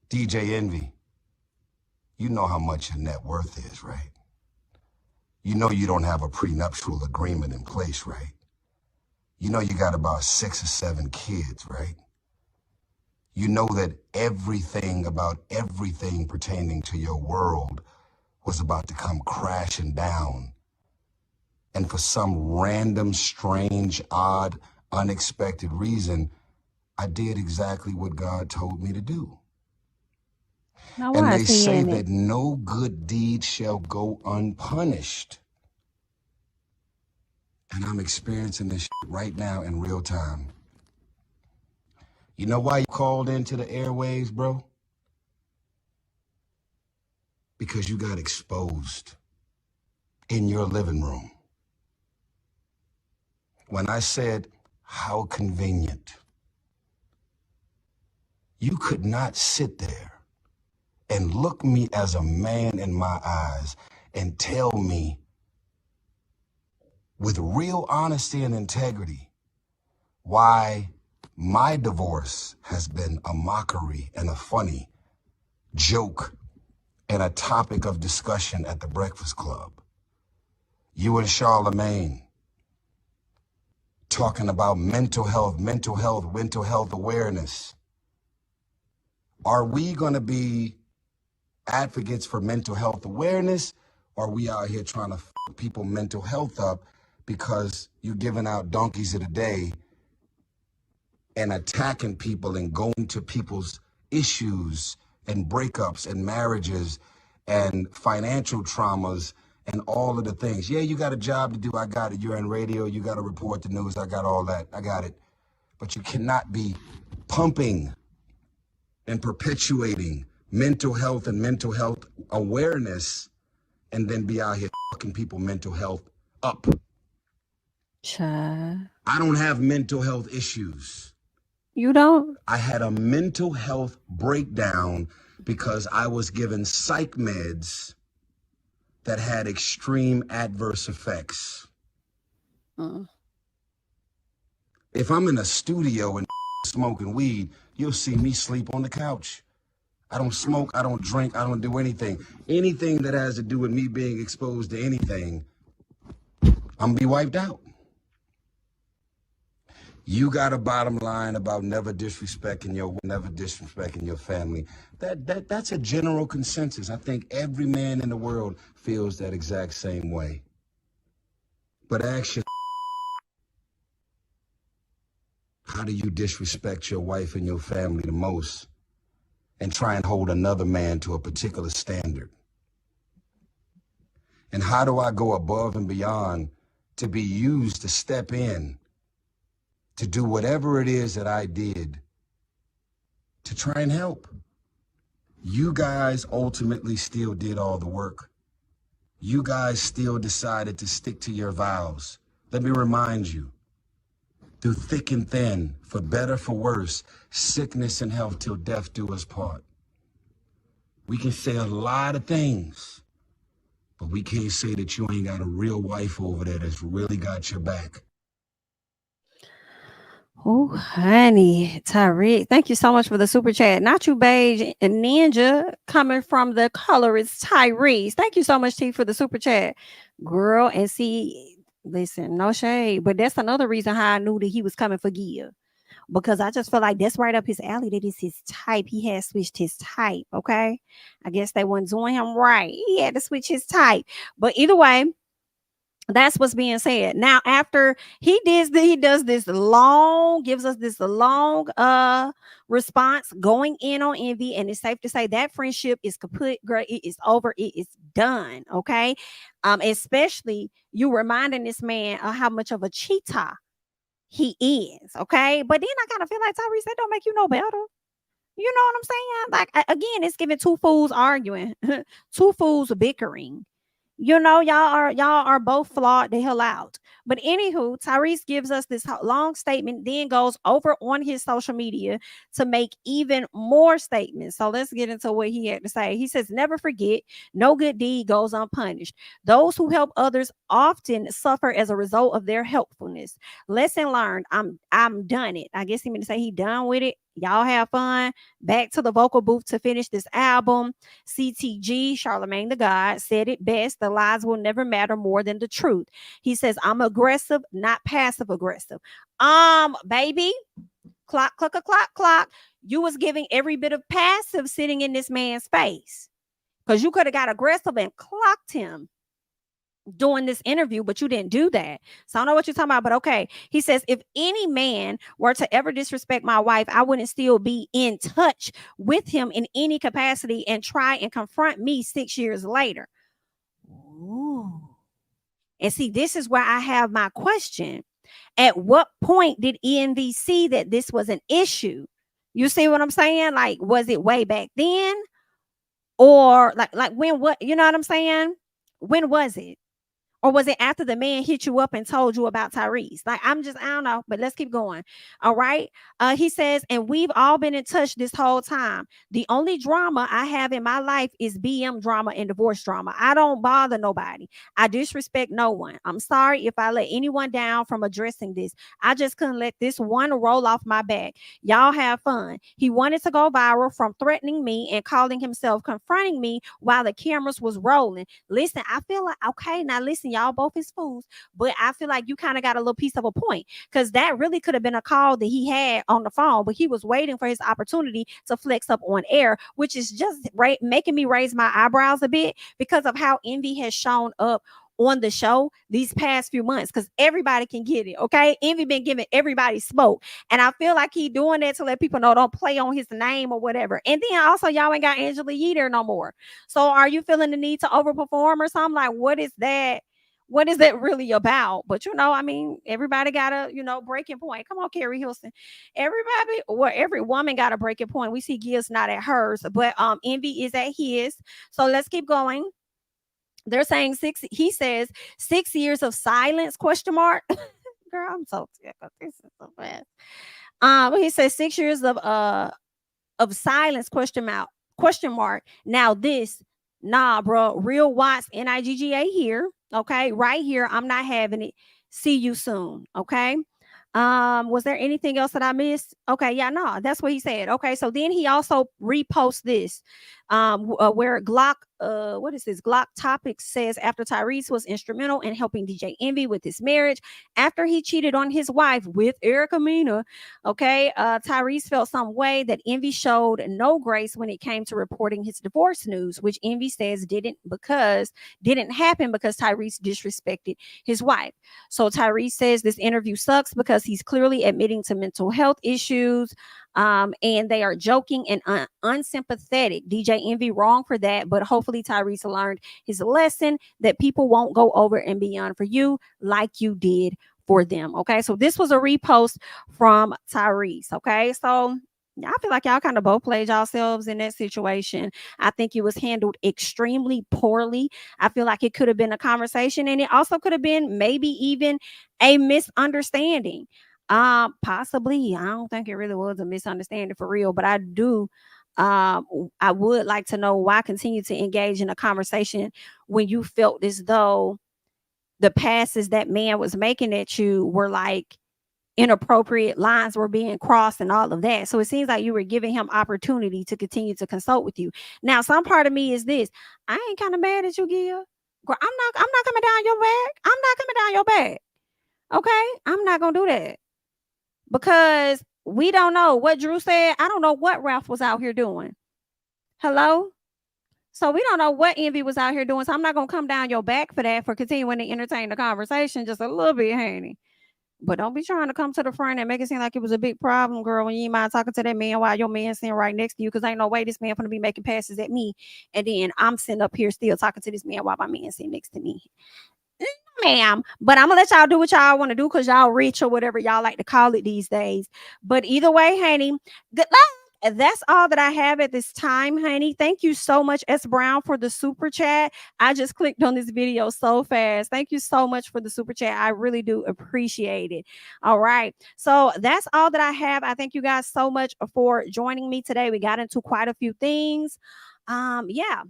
DJ Envy, you know how much your net worth is, right? You know you don't have a prenuptial agreement in place, right? You know you got about 6 or 7 kids, right? You know that everything about everything pertaining to your world was about to come crashing down. And for some random, strange, odd, unexpected reason, I did exactly what God told me to do. Now, and they say that no good deed shall go unpunished. And I'm experiencing this shit right now in real time. You know why you called into the airwaves, bro? Because you got exposed in your living room. When I said, how convenient, you could not sit there and look me as a man in my eyes and tell me with real honesty and integrity why my divorce has been a mockery and a funny joke and a topic of discussion at the Breakfast Club. You and Charlemagne talking about mental health awareness. Are we going to be advocates for mental health awareness, or are we out here trying to f people mental health up because you're giving out donkeys of the day and attacking people and going to people's issues and breakups and marriages and financial traumas and all of the things? Yeah, you got a job to do. I got it. You're in radio. You got to report the news. I got all that. I got it. But you cannot be pumping and perpetuating mental health and mental health awareness and then be out here fucking people mental health up. Child. I don't have mental health issues. You don't? I had a mental health breakdown because I was given psych meds that had extreme adverse effects. If I'm in a studio and smoking weed, you'll see me sleep on the couch. I don't smoke, I don't drink, I don't do anything. Anything that has to do with me being exposed to anything, I'm gonna be wiped out. You got a bottom line about never disrespecting your family. That's a general consensus. I think every man in the world feels that exact same way. But ask your how do you disrespect your wife and your family the most and try and hold another man to a particular standard? And how do I go above and beyond to be used to step in to do whatever it is that I did to try and help? You guys ultimately still did all the work. You guys still decided to stick to your vows. Let me remind you, through thick and thin, for better, for worse, sickness and health till death do us part. We can say a lot of things, but we can't say that you ain't got a real wife over there that's really got your back. Oh, honey, Tyrese, thank you so much for the super chat. Not you, beige and ninja, coming from the colorist Tyrese. Thank you so much, T, for the super chat, girl. And see, listen, no shade, but that's another reason how I knew that he was coming for Gia, because I just feel like that's right up his alley. That is his type. He has switched his type. Okay, I guess they weren't doing him right. He had to switch his type, but either way, that's what's being said. Now, after he does this long, gives us this long response going in on Envy, and it's safe to say that friendship is kaput, girl. It is over. It is done. Okay. Especially you reminding this man of how much of a cheetah he is. Okay. But then I kind of feel like, Tyrese, that don't make you no better. You know what I'm saying? Like, again, it's giving two fools arguing, two fools bickering. You know, y'all are both flawed the hell out. But anywho, Tyrese gives us this long statement, then goes over on his social media to make even more statements. So let's get into what he had to say. He says, never forget, no good deed goes unpunished. Those who help others often suffer as a result of their helpfulness. Lesson learned. I'm done it. I guess he meant to say he done with it. Y'all have fun. Back to the vocal booth to finish this album. CTG, Charlemagne the God, said it best. The lies will never matter more than the truth. He says, I'm aggressive, not passive aggressive. Baby, clock. You was giving every bit of passive sitting in this man's face, because you could have got aggressive and clocked him doing this interview, but you didn't do that. So I don't know what you're talking about, but okay. He says, if any man were to ever disrespect my wife, I wouldn't still be in touch with him in any capacity and try and confront me 6 years later. Ooh. And see, this is where I have my question. At what point did ENV see that this was an issue? You see what I'm saying? Like, was it way back then? Or like when, what, you know what I'm saying? When was it? Or was it after the man hit you up and told you about Tyrese? Like, I don't know, but let's keep going. All right. He says, and we've all been in touch this whole time. The only drama I have in my life is BM drama and divorce drama. I don't bother nobody. I disrespect no one. I'm sorry if I let anyone down from addressing this. I just couldn't let this one roll off my back. Y'all have fun. He wanted to go viral from threatening me and calling himself confronting me while the cameras was rolling. Listen, I feel like, okay, now listen, y'all both is fools, but I feel like you kind of got a little piece of a point, because that really could have been a call that he had on the phone, but he was waiting for his opportunity to flex up on air, which is just making me raise my eyebrows a bit because of how Envy has shown up on the show these past few months, because everybody can get it. Okay, Envy been giving everybody smoke, and I feel like he doing that to let people know don't play on his name or whatever. And then also, y'all ain't got Angela Yee there no more, so are you feeling the need to overperform or something? Like, what is that? What is that really about? But I mean, everybody got a breaking point. Come on, Carrie Hilson. Everybody, or every woman got a breaking point. We see Gia's not at hers, but Envy is at his. So let's keep going. They're saying he says 6 years of silence, question mark. Girl, I'm so sick of this. Is so bad. He says 6 years of silence, question mark. Now this, nah, bro, real Watts NIGGA here. Okay, right here. I'm not having it. See you soon. Okay. Was there anything else that I missed? Okay, yeah, no, that's what he said. Okay, so then he also reposts this, where Glock, what is this? Glock Topics says, after Tyrese was instrumental in helping DJ Envy with his marriage, after he cheated on his wife with Erica Mena, okay, Tyrese felt some way that Envy showed no grace when it came to reporting his divorce news, which Envy says didn't happen because Tyrese disrespected his wife. So Tyrese says this interview sucks because he's clearly admitting to mental health issues, and they are joking and unsympathetic. DJ Envy wrong for that, but hopefully Tyrese learned his lesson that people won't go over and beyond for you like you did for them. Okay, so this was a repost from Tyrese. Okay, so I feel like y'all kind of both played yourselves in that situation. I think it was handled extremely poorly. I feel like it could have been a conversation, and it also could have been maybe even a misunderstanding. Possibly. I don't think it really was a misunderstanding for real, but I would like to know why continue to engage in a conversation when you felt as though the passes that man was making at you were like inappropriate, lines were being crossed and all of that. So it seems like you were giving him opportunity to continue to consult with you. Now, some part of me is this: I ain't kind of mad at you, Gia. Girl, I'm not coming down your back. I'm not coming down your back. Okay? I'm not gonna do that. Because we don't know what Drew said. I don't know what Ralph was out here doing. Hello? So we don't know what Envy was out here doing. So I'm not gonna come down your back for that, for continuing to entertain the conversation just a little bit, honey. But don't be trying to come to the front and make it seem like it was a big problem, girl, when you ain't mind talking to that man while your man sitting right next to you. Because ain't no way this man gonna be making passes at me, and then I'm sitting up here still talking to this man while my man sitting next to me. Ma'am, but I'm gonna let y'all do what y'all want to do because y'all rich or whatever y'all like to call it these days. But either way, honey, good luck. That's all that I have at this time, honey. Thank you so much, S. Brown, for the super chat. I just clicked on this video so fast. Thank you so much for the super chat. I really do appreciate it. All right. So that's all that I have. I thank you guys so much for joining me today. We got into quite a few things. Yeah.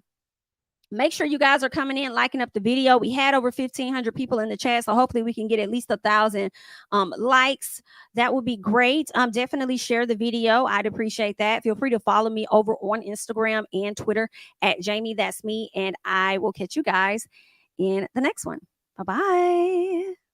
Make sure you guys are coming in, liking up the video. We had over 1,500 people in the chat, so hopefully we can get at least 1,000 likes. That would be great. Definitely share the video. I'd appreciate that. Feel free to follow me over on Instagram and Twitter at JamiThatsMe, and I will catch you guys in the next one. Bye-bye.